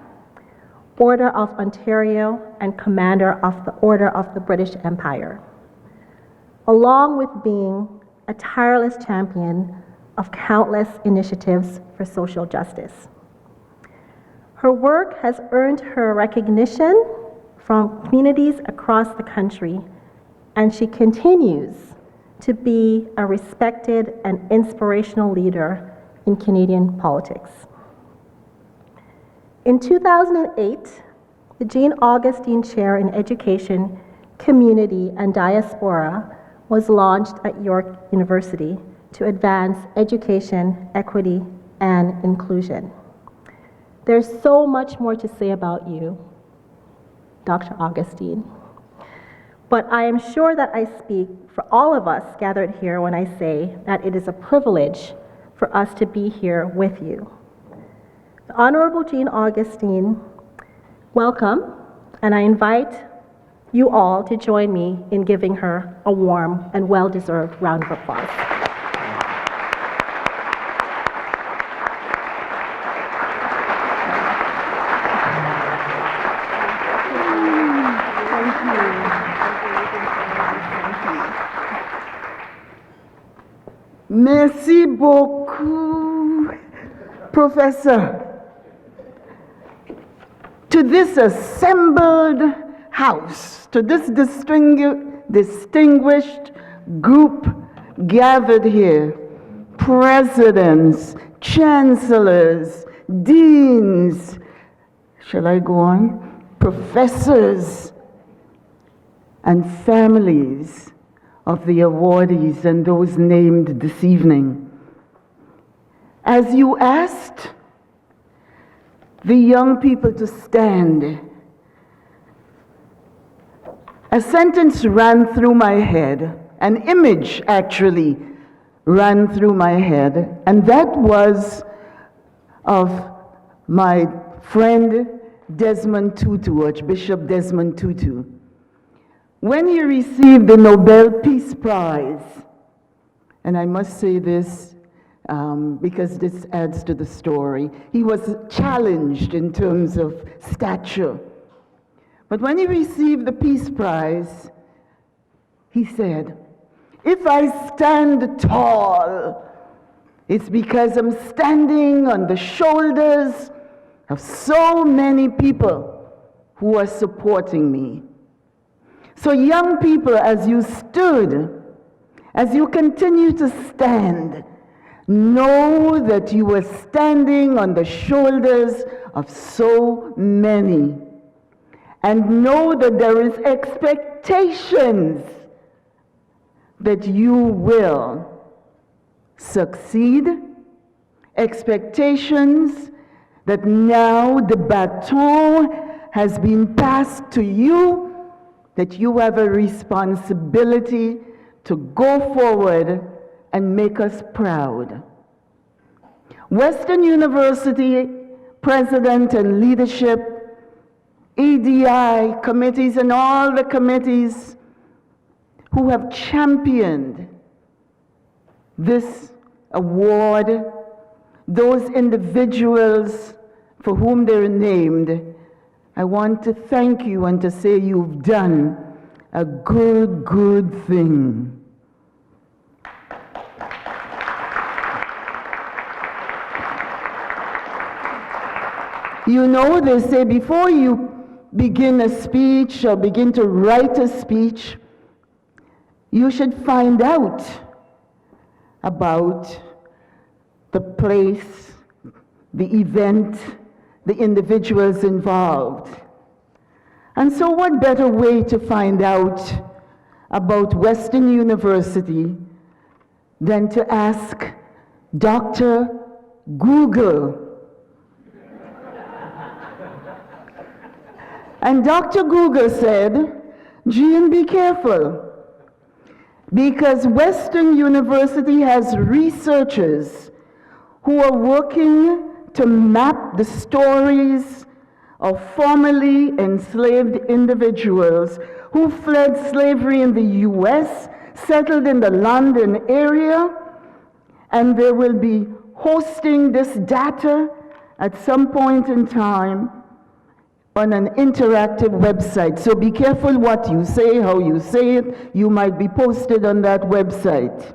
Order of Ontario, and Commander of the Order of the British Empire, along with being a tireless champion of countless initiatives for social justice. Her work has earned her recognition from communities across the country, and she continues to be a respected and inspirational leader in Canadian politics. In 2008, the Jean Augustine Chair in Education, Community, and Diaspora was launched at York University to advance education, equity, and inclusion. There's so much more to say about you, Dr. Augustine. But I am sure that I speak for all of us gathered here when I say that it is a privilege for us to be here with you. The Honorable Jean Augustine, welcome, and I invite you all to join me in giving her a warm and well-deserved round of applause. Merci beaucoup, Professor. To this assembled house, to this distinguished group gathered here, presidents, chancellors, deans, shall I go on? Professors and families of the awardees and those named this evening. As you asked the young people to stand, a sentence ran through my head, an image actually ran through my head, and that was of my friend Desmond Tutu, Archbishop Desmond Tutu. When he received the Nobel Peace Prize, and I must say this because this adds to the story, he was challenged in terms of stature. But when he received the Peace Prize, he said, "If I stand tall, it's because I'm standing on the shoulders of so many people who are supporting me." So young people, as you stood, as you continue to stand, know that you are standing on the shoulders of so many. And know that there is expectations that you will succeed, expectations that now the baton has been passed to you, that you have a responsibility to go forward and make us proud. Western University president and leadership, EDI committees and all the committees who have championed this award, those individuals for whom they're named, I want to thank you and to say you've done a good thing. You know, they say before you begin a speech or begin to write a speech, you should find out about the place, the event, the individuals involved. And so what better way to find out about Western University than to ask Dr. Google. And Dr. Google said, "Jean, be careful, because Western University has researchers who are working to map the stories of formerly enslaved individuals who fled slavery in the US, settled in the London area, and they will be hosting this data at some point in time on an interactive website. So be careful what you say, how you say it. You might be posted on that website."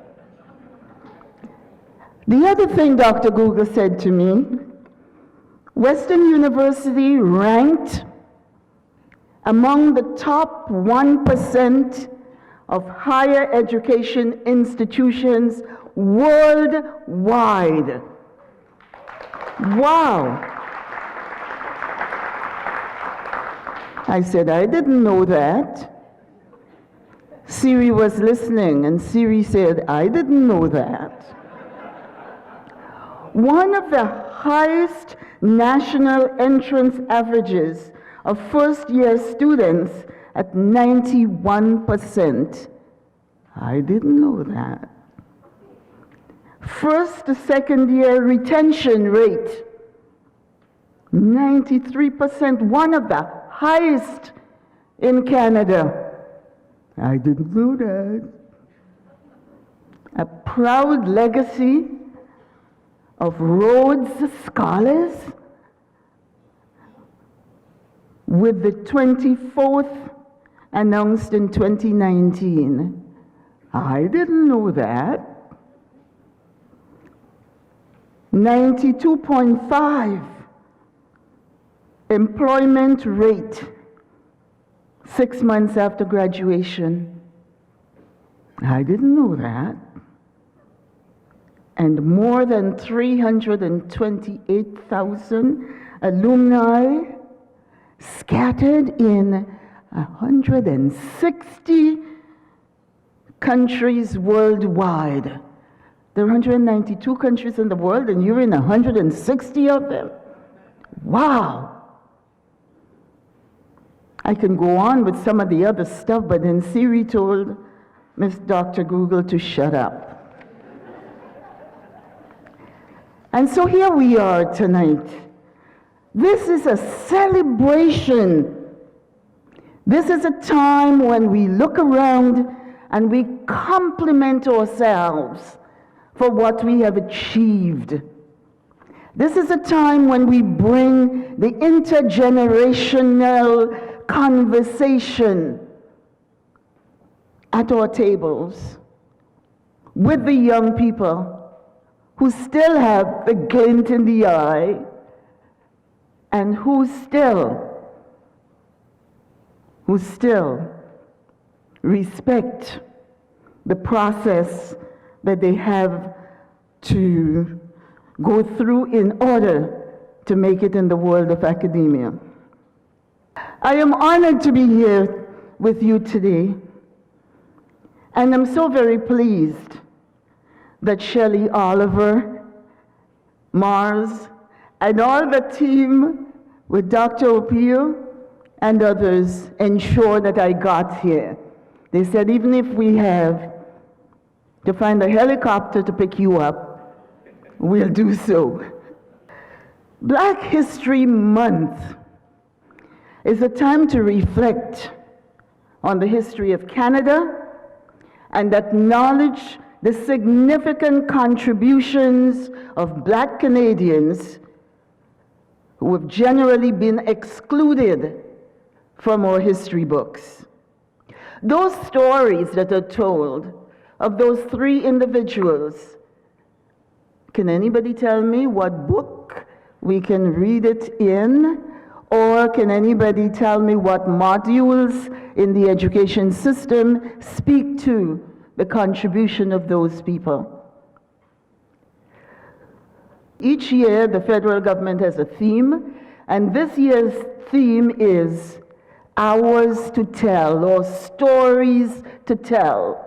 The other thing Dr. Google said to me, Western University ranked among the top 1% of higher education institutions worldwide. Wow. I said, I didn't know that. Siri was listening, and Siri said, I didn't know that. One of the highest national entrance averages of first-year students at 91%. I didn't know that. First to second year retention rate, 93%, one of the highest in Canada. I didn't know that. A proud legacy of Rhodes Scholars with the 24th announced in 2019. I didn't know that. 92.5 employment rate 6 months after graduation. I didn't know that. And more than 328,000 alumni scattered in 160 countries worldwide. There are 192 countries in the world, and you're in 160 of them. Wow! I can go on with some of the other stuff, but then Siri told Miss Dr. Google to shut up. And so here we are tonight. This is a celebration. This is a time when we look around and we compliment ourselves for what we have achieved. This is a time when we bring the intergenerational conversation at our tables with the young people who still have the glint in the eye and who still respect the process that they have to go through in order to make it in the world of academia. I am honored to be here with you today, and I'm so very pleased that Shelley Oliver, Mars, and all the team with Dr. Opio and others ensure that I got here. They said even if we have to find a helicopter to pick you up, we'll do so. Black History Month is a time to reflect on the history of Canada and acknowledge the significant contributions of Black Canadians who have generally been excluded from our history books. Those stories that are told of those three individuals, can anybody tell me what book we can read it in? Or can anybody tell me what modules in the education system speak to the contribution of those people? Each year, the federal government has a theme, and this year's theme is Ours to Tell, or Stories to Tell.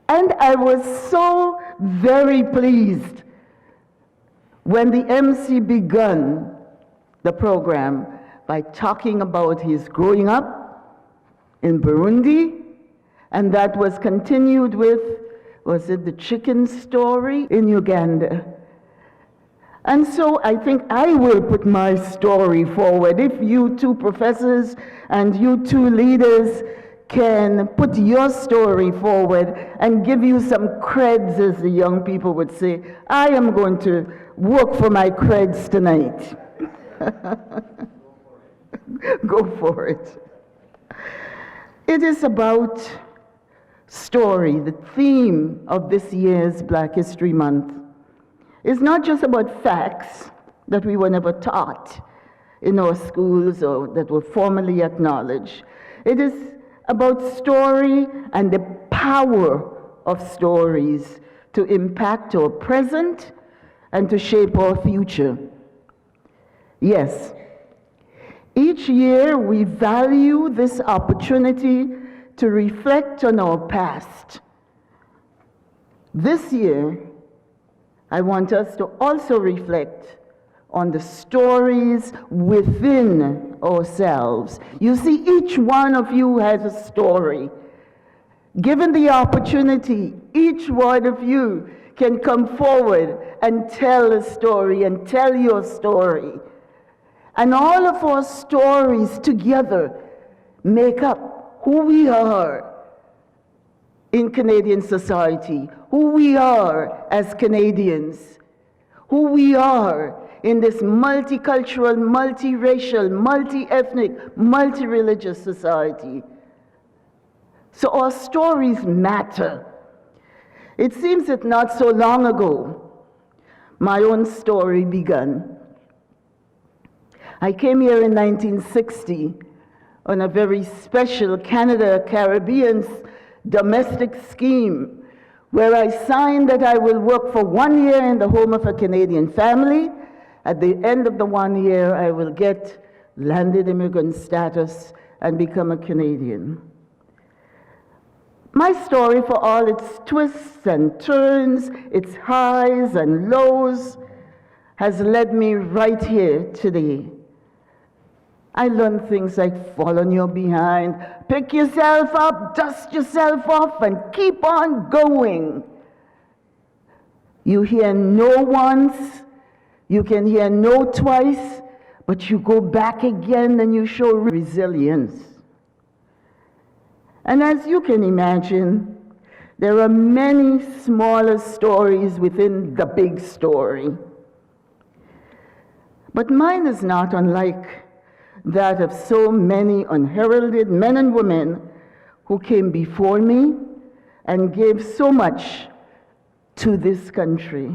And I was so very pleased when the MC began the program by talking about his growing up in Burundi, and that was continued with, was it the chicken story in Uganda? And so I think I will put my story forward. If you two professors and you two leaders can put your story forward and give you some creds, as the young people would say, I am going to work for my creds tonight. Go for it. It is about story. The theme of this year's Black History Month is not just about facts that we were never taught in our schools or that were formally acknowledged. It is about story and the power of stories to impact our present and to shape our future. Yes, each year we value this opportunity to reflect on our past. This year, I want us to also reflect on the stories within ourselves. You see, each one of you has a story. Given the opportunity, each one of you can come forward and tell a story and tell your story. And all of our stories together make up who we are in Canadian society, who we are as Canadians, who we are in this multicultural, multiracial, multi-ethnic, multi-religious society. So our stories matter. It seems that not so long ago, my own story began. I came here in 1960 on a very special Canada-Caribbean domestic scheme where I signed that I will work for 1 year in the home of a Canadian family. At the end of the 1 year, I will get landed immigrant status and become a Canadian. My story, for all its twists and turns, its highs and lows, has led me right here today. I learned things like fall on your behind, pick yourself up, dust yourself off, and keep on going. You hear no once, you can hear no twice, but you go back again and you show resilience. And as you can imagine, there are many smaller stories within the big story. But mine is not unlike that of so many unheralded men and women who came before me and gave so much to this country.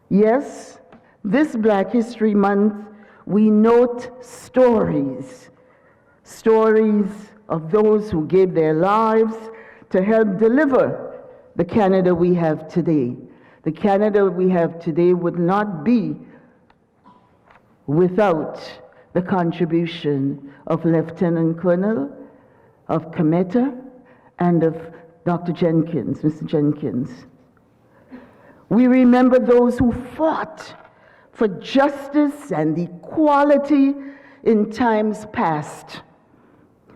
Yes, this Black History Month, we note stories of those who gave their lives to help deliver the Canada we have today. The Canada we have today would not be without the contribution of Lieutenant Colonel, of CARMETA, and of Dr. Jenkins, Mr. Jenkins. We remember those who fought for justice and equality in times past.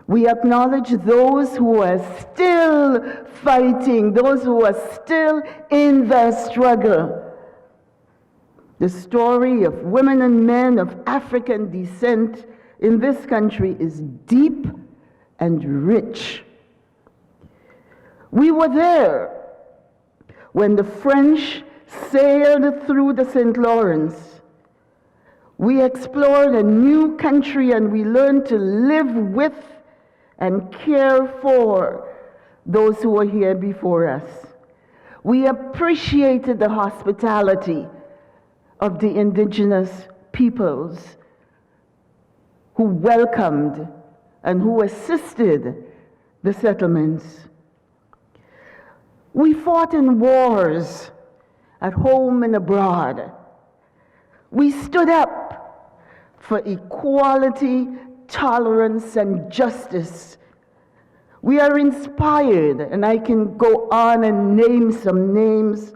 We acknowledge those who are still fighting, those who are still in the struggle. The story of women and men of African descent in this country is deep and rich. We were there when the French sailed through the St. Lawrence. We explored a new country and we learned to live with and care for those who were here before us. We appreciated the hospitality of the indigenous peoples who welcomed and who assisted the settlements. We fought in wars at home and abroad. We stood up for equality, tolerance, and justice. We are inspired, and I can go on and name some names,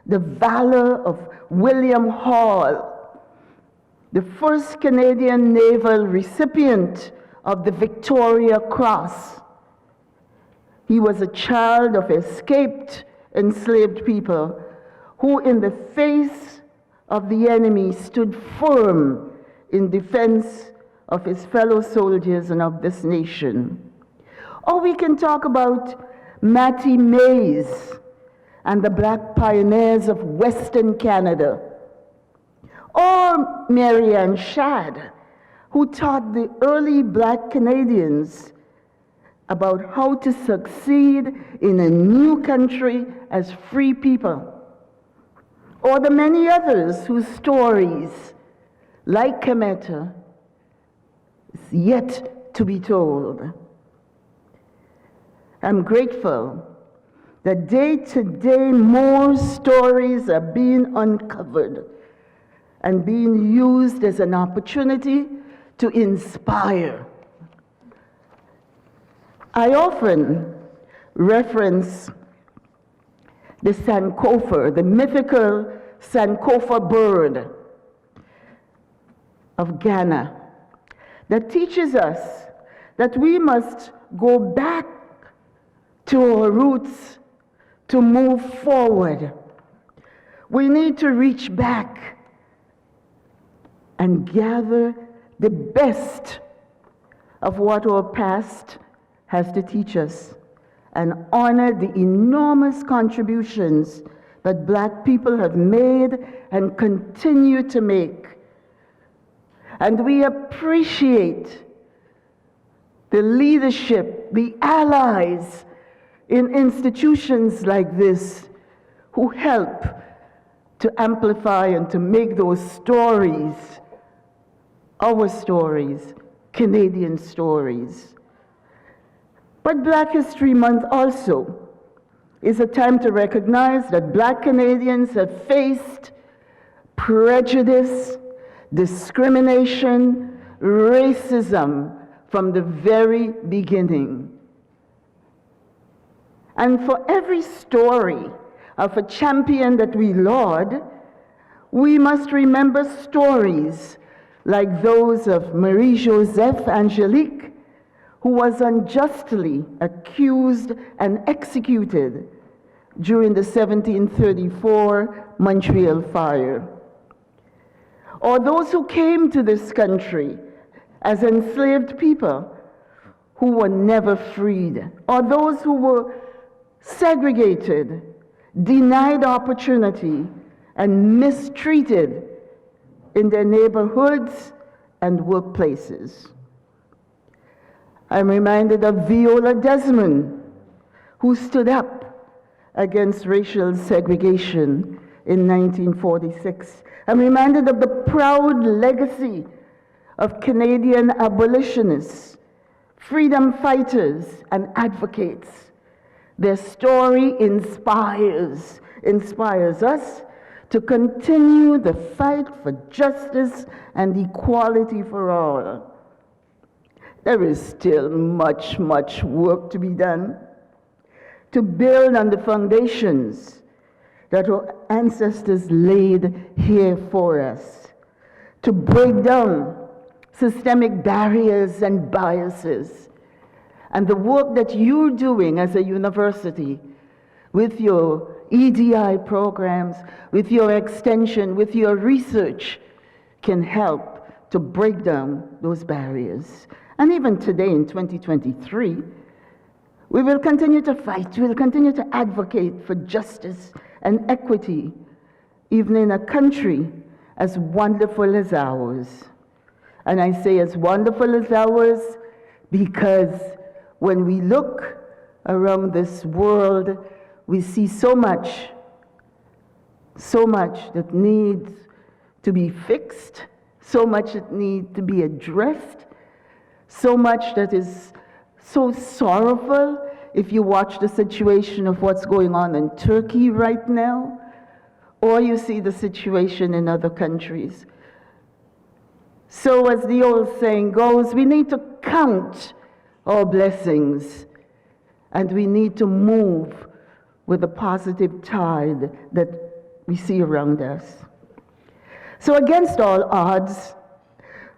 the valor of William Hall, the first Canadian naval recipient of the Victoria Cross. He was a child of escaped enslaved people who, in the face of the enemy, stood firm in defense of his fellow soldiers and of this nation. Or we can talk about Mattie Mays and the Black pioneers of Western Canada. Or Mary Ann Shadd, who taught the early Black Canadians about how to succeed in a new country as free people. Or the many others whose stories, like CARMETA, is yet to be told. I'm grateful that day to day more stories are being uncovered and being used as an opportunity to inspire. I often reference the Sankofa, the mythical Sankofa bird of Ghana, that teaches us that we must go back to our roots to move forward. We need to reach back and gather the best of what our past has to teach us and honor the enormous contributions that Black people have made and continue to make. And we appreciate the leadership, the allies in institutions like this who help to amplify and to make those stories, our stories, Canadian stories. But Black History Month also is a time to recognize that Black Canadians have faced prejudice, discrimination, racism from the very beginning. And for every story of a champion that we laud, we must remember stories like those of Marie-Joseph Angelique, who was unjustly accused and executed during the 1734 Montreal fire. Or those who came to this country as enslaved people who were never freed, or those who were segregated, denied opportunity, and mistreated in their neighborhoods and workplaces. I'm reminded of Viola Desmond, who stood up against racial segregation in 1946. I'm reminded of the proud legacy of Canadian abolitionists, freedom fighters, and advocates. Their story inspires us to continue the fight for justice and equality for all. There is still much, much work to be done to build on the foundations that our ancestors laid here for us, to break down systemic barriers and biases. And the work that you're doing as a university with your EDI programs, with your extension, with your research, can help to break down those barriers. And even today in 2023, we will continue to fight, we will continue to advocate for justice and equity, even in a country as wonderful as ours. And I say as wonderful as ours because when we look around this world, we see so much that needs to be fixed, so much that needs to be addressed, so much that is so sorrowful. If you watch the situation of what's going on in Turkey right now, or you see the situation in other countries. So as the old saying goes, we need to count our blessings, and we need to move with the positive tide that we see around us. So against all odds,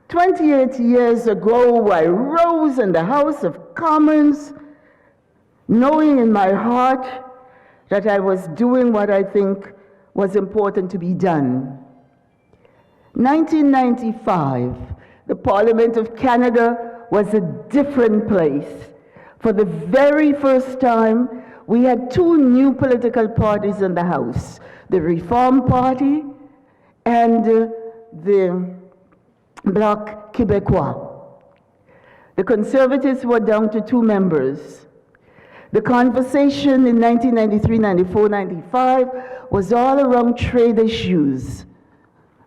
28 years ago, I rose in the House of Commons, knowing in my heart that I was doing what I think was important to be done. 1995, the Parliament of Canada was a different place. For the very first time, we had two new political parties in the House, the Reform Party and the Bloc Québécois. The Conservatives were down to 2 members. The conversation in 1993, 94, 95 was all around trade issues.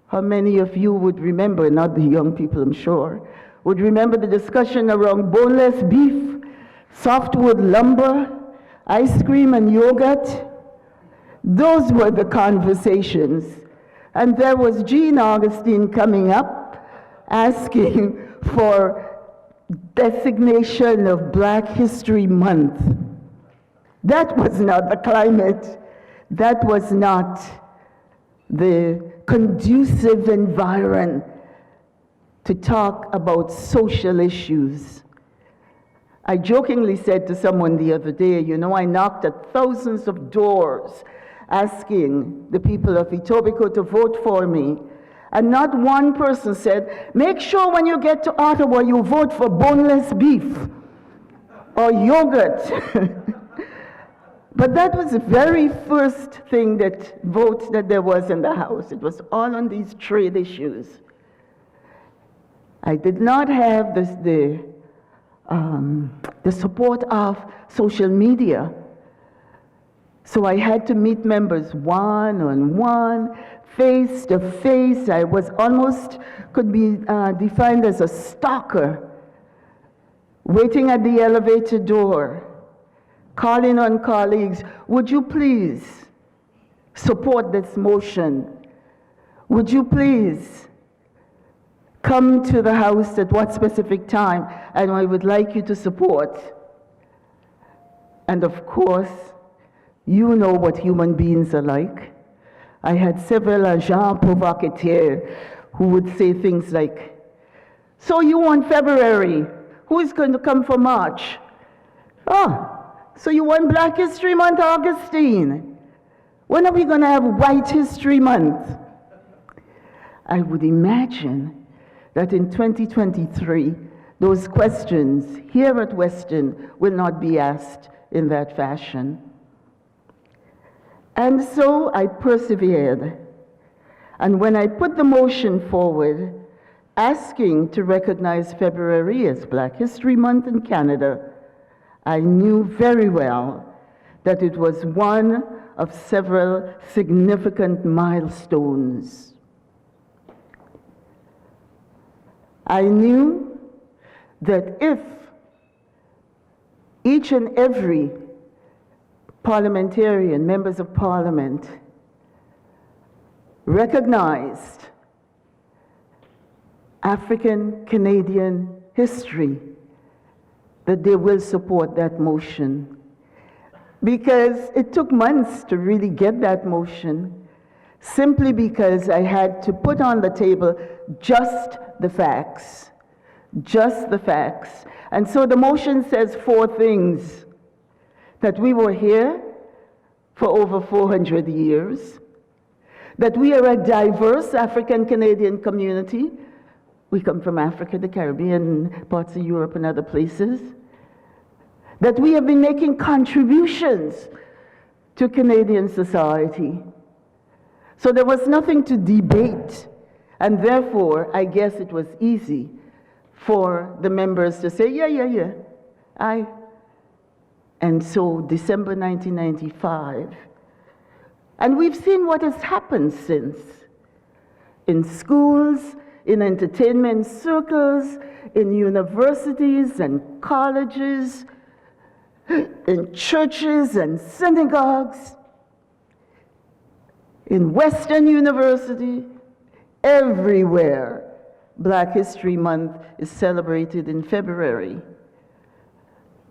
How many of you would remember, not the young people I'm sure, would remember the discussion around boneless beef, softwood lumber, ice cream and yogurt? Those were the conversations. And there was Jean Augustine coming up asking for designation of Black History Month. That was not the climate. That was not the conducive environment to talk about social issues. I jokingly said to someone the other day, you know, I knocked at thousands of doors asking the people of Etobicoke to vote for me. And not one person said, make sure when you get to Ottawa you vote for boneless beef or yogurt. But that was the very first thing vote that there was in the House. It was all on these trade issues. I did not have the support of social media. So I had to meet members one-on-one, face-to-face. I was almost, could be defined as a stalker, waiting at the elevator door, calling on colleagues, would you please support this motion? Would you please come to the House at what specific time, and I would like you to support. And of course, you know what human beings are like. I had several agents provocateurs who would say things like, so you want February, who is going to come for March? Oh, so you want Black History Month, Augustine? When are we going to have White History Month? I would imagine that in 2023, those questions here at Western will not be asked in that fashion. And so I persevered. And when I put the motion forward, asking to recognize February as Black History Month in Canada, I knew very well that it was one of several significant milestones. I knew that if each and every parliamentarian, members of parliament, recognized African Canadian history, that they will support that motion. Because it took months to really get that motion, simply because I had to put on the table just the facts. Just the facts. And so the motion says 4 things. That we were here for over 400 years. That we are a diverse African Canadian community. We come from Africa, the Caribbean, parts of Europe and other places. That we have been making contributions to Canadian society. So there was nothing to debate, and therefore, I guess it was easy for the members to say, yeah, and so December 1995. And we've seen what has happened since. In schools, in entertainment circles, in universities and colleges, in churches and synagogues, in Western University, everywhere, Black History Month is celebrated in February.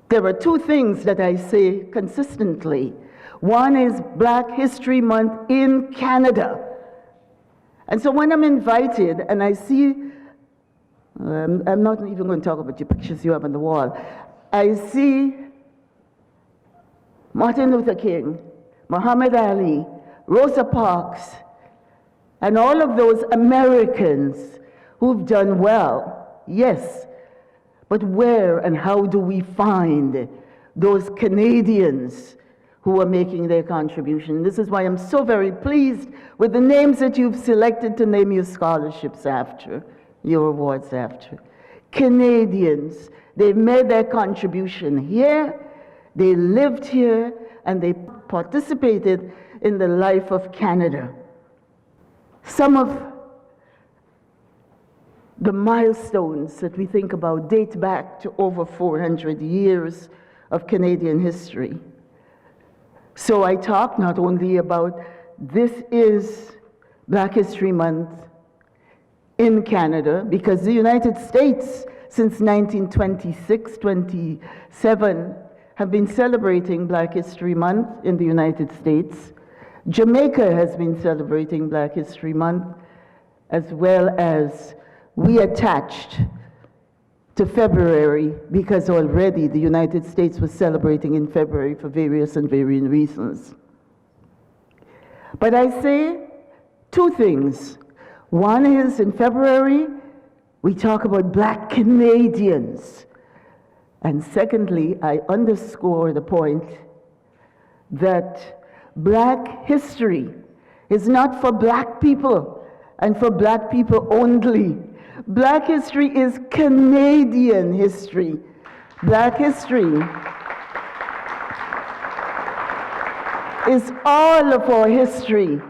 There are 2 things that I say consistently. One is Black History Month in Canada. And so when I'm invited and I see, I'm not even going to talk about your pictures you have on the wall, I see Martin Luther King, Muhammad Ali, Rosa Parks, and all of those Americans who've done well, yes, but where and how do we find those Canadians who are making their contribution? This is why I'm so very pleased with the names that you've selected to name your scholarships after, your awards after. Canadians, they've made their contribution here, they lived here, and they participated in the life of Canada. Some of the milestones that we think about date back to over 400 years of Canadian history. So I talk not only about this is Black History Month in Canada, because the United States since 1926, 27, have been celebrating Black History Month in the United States. Jamaica has been celebrating Black History Month, as well as we attached to February because already the United States was celebrating in February for various and varying reasons. But I say two things. One is in February, we talk about Black Canadians. And secondly, I underscore the point that Black history is not for Black people and for Black people only. Black history is Canadian history. Black history is all of our history.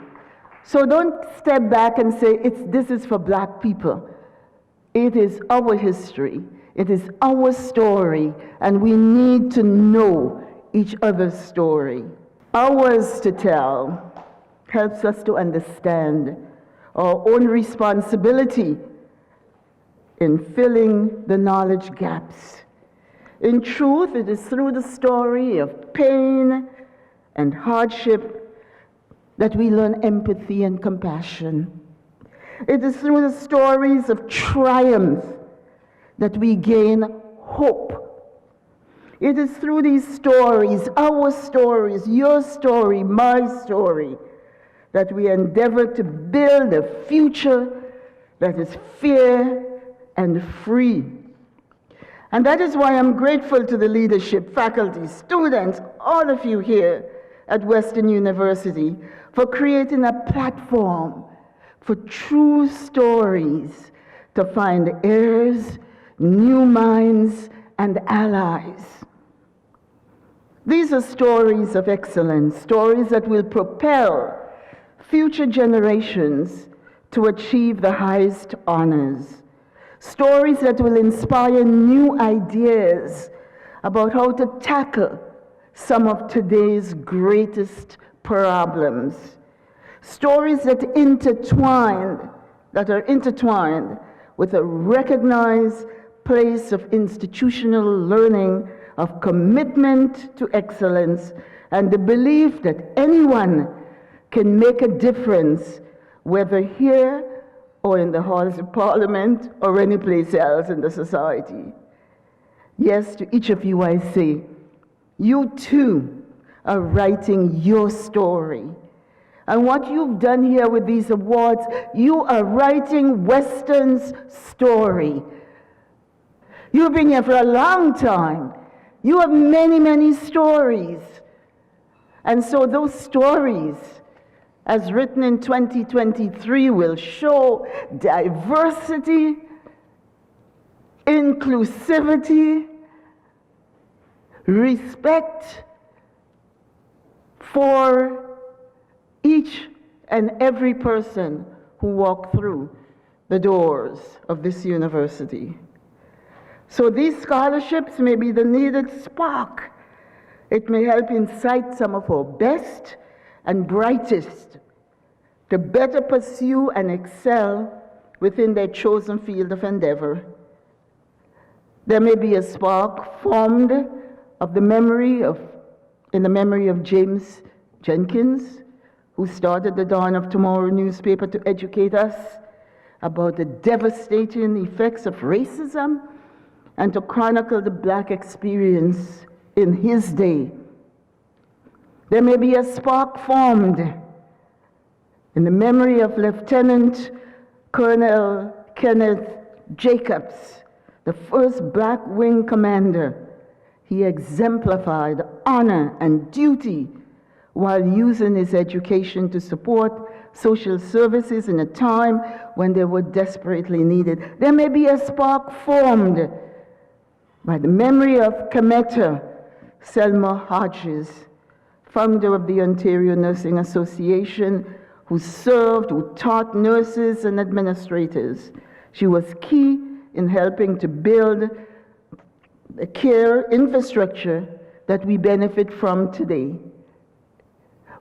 So don't step back and say, this is for Black people. It is our history. It is our story, and we need to know each other's story. Ours to tell helps us to understand our own responsibility in filling the knowledge gaps. In truth, it is through the story of pain and hardship that we learn empathy and compassion. It is through the stories of triumph that we gain hope. It is through these stories, our stories, your story, my story, that we endeavor to build a future that is fair and free. And that is why I'm grateful to the leadership, faculty, students, all of you here at Western University for creating a platform for true stories to find heirs, new minds, and allies. These are stories of excellence, stories that will propel future generations to achieve the highest honors, stories that will inspire new ideas about how to tackle some of today's greatest problems, stories that are intertwined with a recognized place of institutional learning, of commitment to excellence, and the belief that anyone can make a difference, whether here or in the halls of Parliament or any place else in the society. Yes, to each of you I say, you too are writing your story. And what you've done here with these awards, you are writing Western's story. You've been here for a long time. You have many, many stories. And so those stories, as written in 2023, will show diversity, inclusivity, respect for each and every person who walked through the doors of this university. So these scholarships may be the needed spark. It may help incite some of our best and brightest to better pursue and excel within their chosen field of endeavor. There may be a spark formed in the memory of James Jenkins, who started the Dawn of Tomorrow newspaper to educate us about the devastating effects of racism and to chronicle the Black experience in his day. There may be a spark formed in the memory of Lieutenant Colonel Kenneth Jacobs, the first Black Wing commander. He exemplified honor and duty while using his education to support social services in a time when they were desperately needed. There may be a spark formed by the memory of CARMETA, THELMA HODGES, founder of the Ontario Nursing Association, who taught nurses and administrators. She was key in helping to build the care infrastructure that we benefit from today.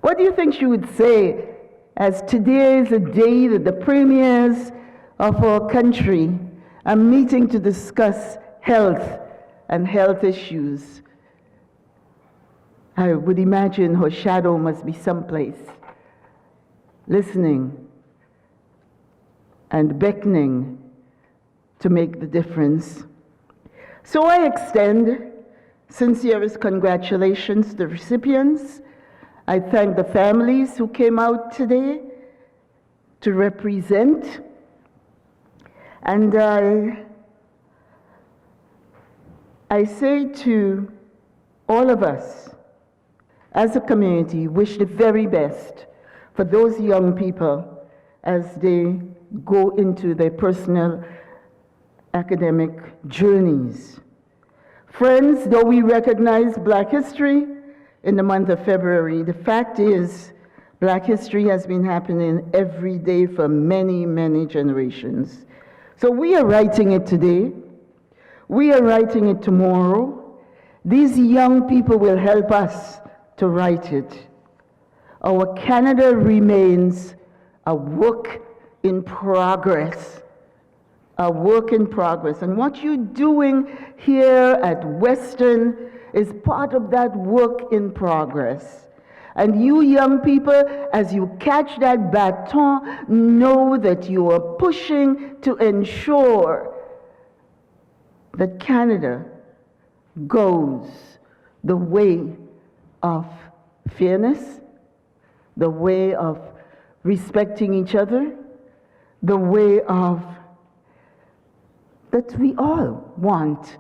What do you think she would say as today is a day that the premiers of our country a meeting to discuss health and health issues. I would imagine her shadow must be someplace, listening and beckoning to make the difference. So I extend sincerest congratulations to the recipients. I thank the families who came out today to represent. And I say to all of us, as a community, wish the very best for those young people as they go into their personal academic journeys. Friends, though we recognize Black history in the month of February, the fact is Black history has been happening every day for many, many generations. So we are writing it today. We are writing it tomorrow. These young people will help us to write it. Our Canada remains a work in progress. A work in progress. And what you're doing here at Western is part of that work in progress. And you young people, as you catch that baton, know that you are pushing to ensure that Canada goes the way of fairness, the way of respecting each other, the way of that we all want,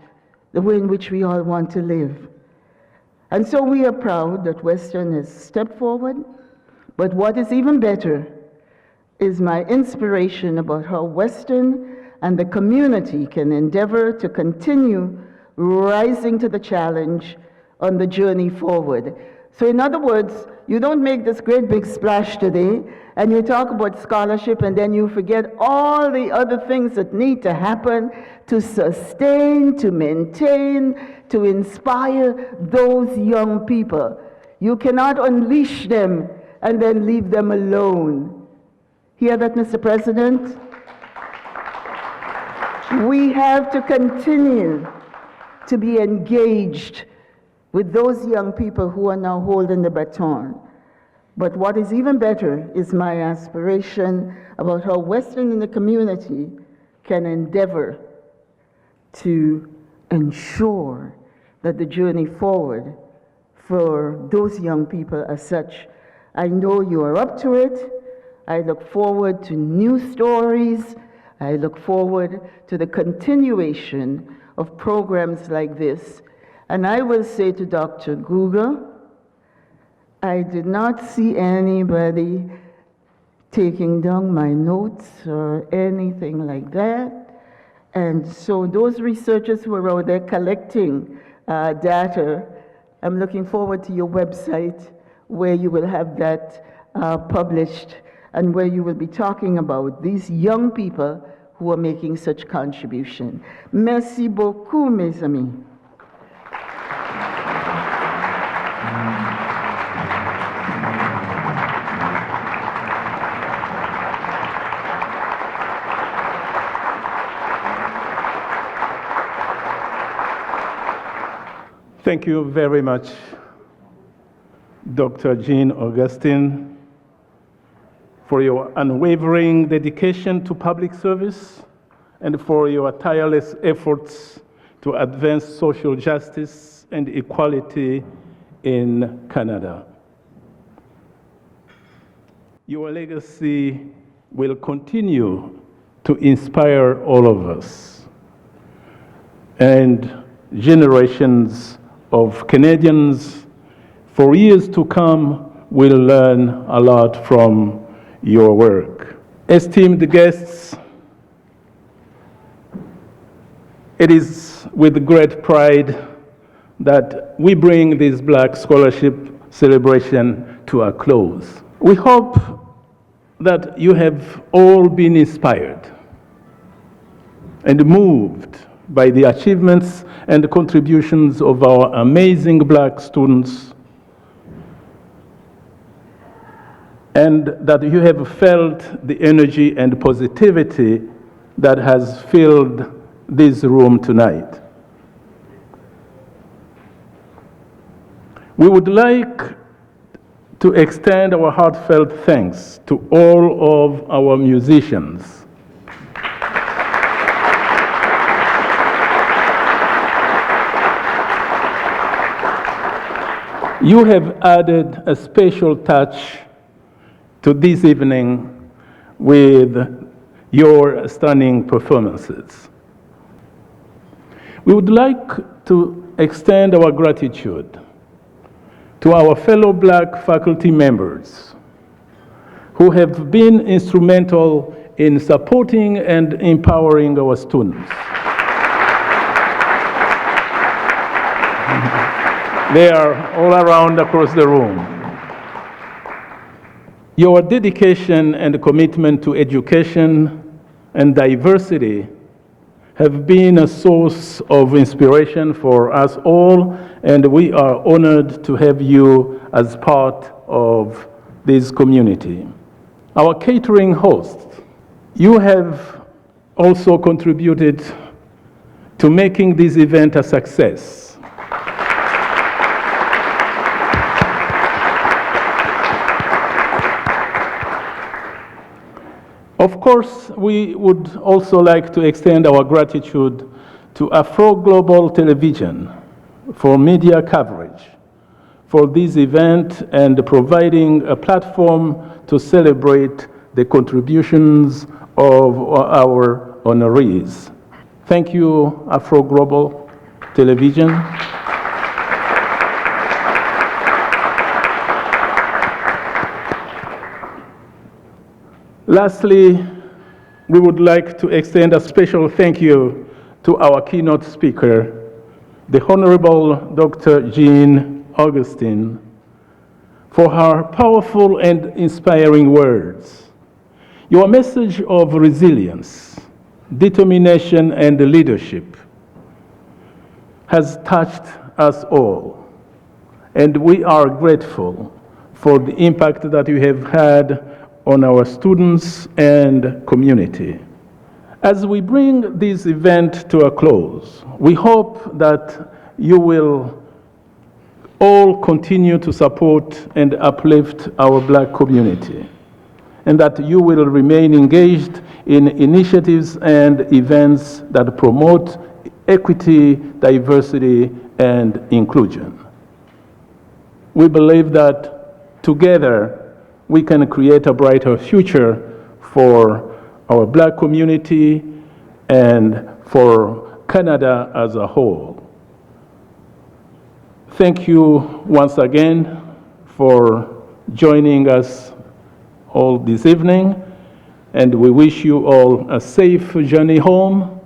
the way in which we all want to live. And so we are proud that Western has stepped forward, but what is even better is my inspiration about how Western and the community can endeavor to continue rising to the challenge on the journey forward. So in other words, you don't make this great big splash today and you talk about scholarship and then you forget all the other things that need to happen to sustain, to maintain, to inspire those young people. You cannot unleash them and then leave them alone. Hear that, Mr. President? We have to continue to be engaged with those young people who are now holding the baton. But what is even better is my aspiration about how Western in the community can endeavor to ensure that the journey forward for those young people as such. I know you are up to it. I look forward to new stories. I look forward to the continuation of programs like this. And I will say to Dr. Google, I did not see anybody taking down my notes or anything like that. And so those researchers who are out there collecting data, I'm looking forward to your website where you will have that published and where you will be talking about these young people who are making such contribution. Merci beaucoup, mes amis. Thank you very much, Dr. Jean Augustine, for your unwavering dedication to public service and for your tireless efforts to advance social justice and equality in Canada. Your legacy will continue to inspire all of us, and generations of Canadians for years to come will learn a lot from your work. Esteemed guests, it is with great pride that we bring this Black Scholarship celebration to a close. We hope that you have all been inspired and moved by the achievements and contributions of our amazing Black students, and that you have felt the energy and positivity that has filled this room tonight. We would like to extend our heartfelt thanks to all of our musicians. You have added a special touch to this evening with your stunning performances. We would like to extend our gratitude to our fellow Black faculty members who have been instrumental in supporting and empowering our students. They are all around across the room. Your dedication and commitment to education and diversity have been a source of inspiration for us all, and we are honored to have you as part of this community. Our catering hosts, you have also contributed to making this event a success. Of course, we would also like to extend our gratitude to Afro Global Television for media coverage for this event and providing a platform to celebrate the contributions of our honorees. Thank you, Afro Global Television. Lastly, we would like to extend a special thank you to our keynote speaker, the Honorable Dr. Jean Augustine, for her powerful and inspiring words. Your message of resilience, determination, and leadership has touched us all, and we are grateful for the impact that you have had on our students and community. As we bring this event to a close, we hope that you will all continue to support and uplift our Black community, and that you will remain engaged in initiatives and events that promote equity, diversity, and inclusion. We believe that together we can create a brighter future for our Black community and for Canada as a whole. Thank you once again for joining us all this evening, and we wish you all a safe journey home,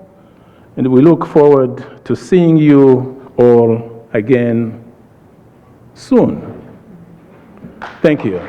and we look forward to seeing you all again soon. Thank you.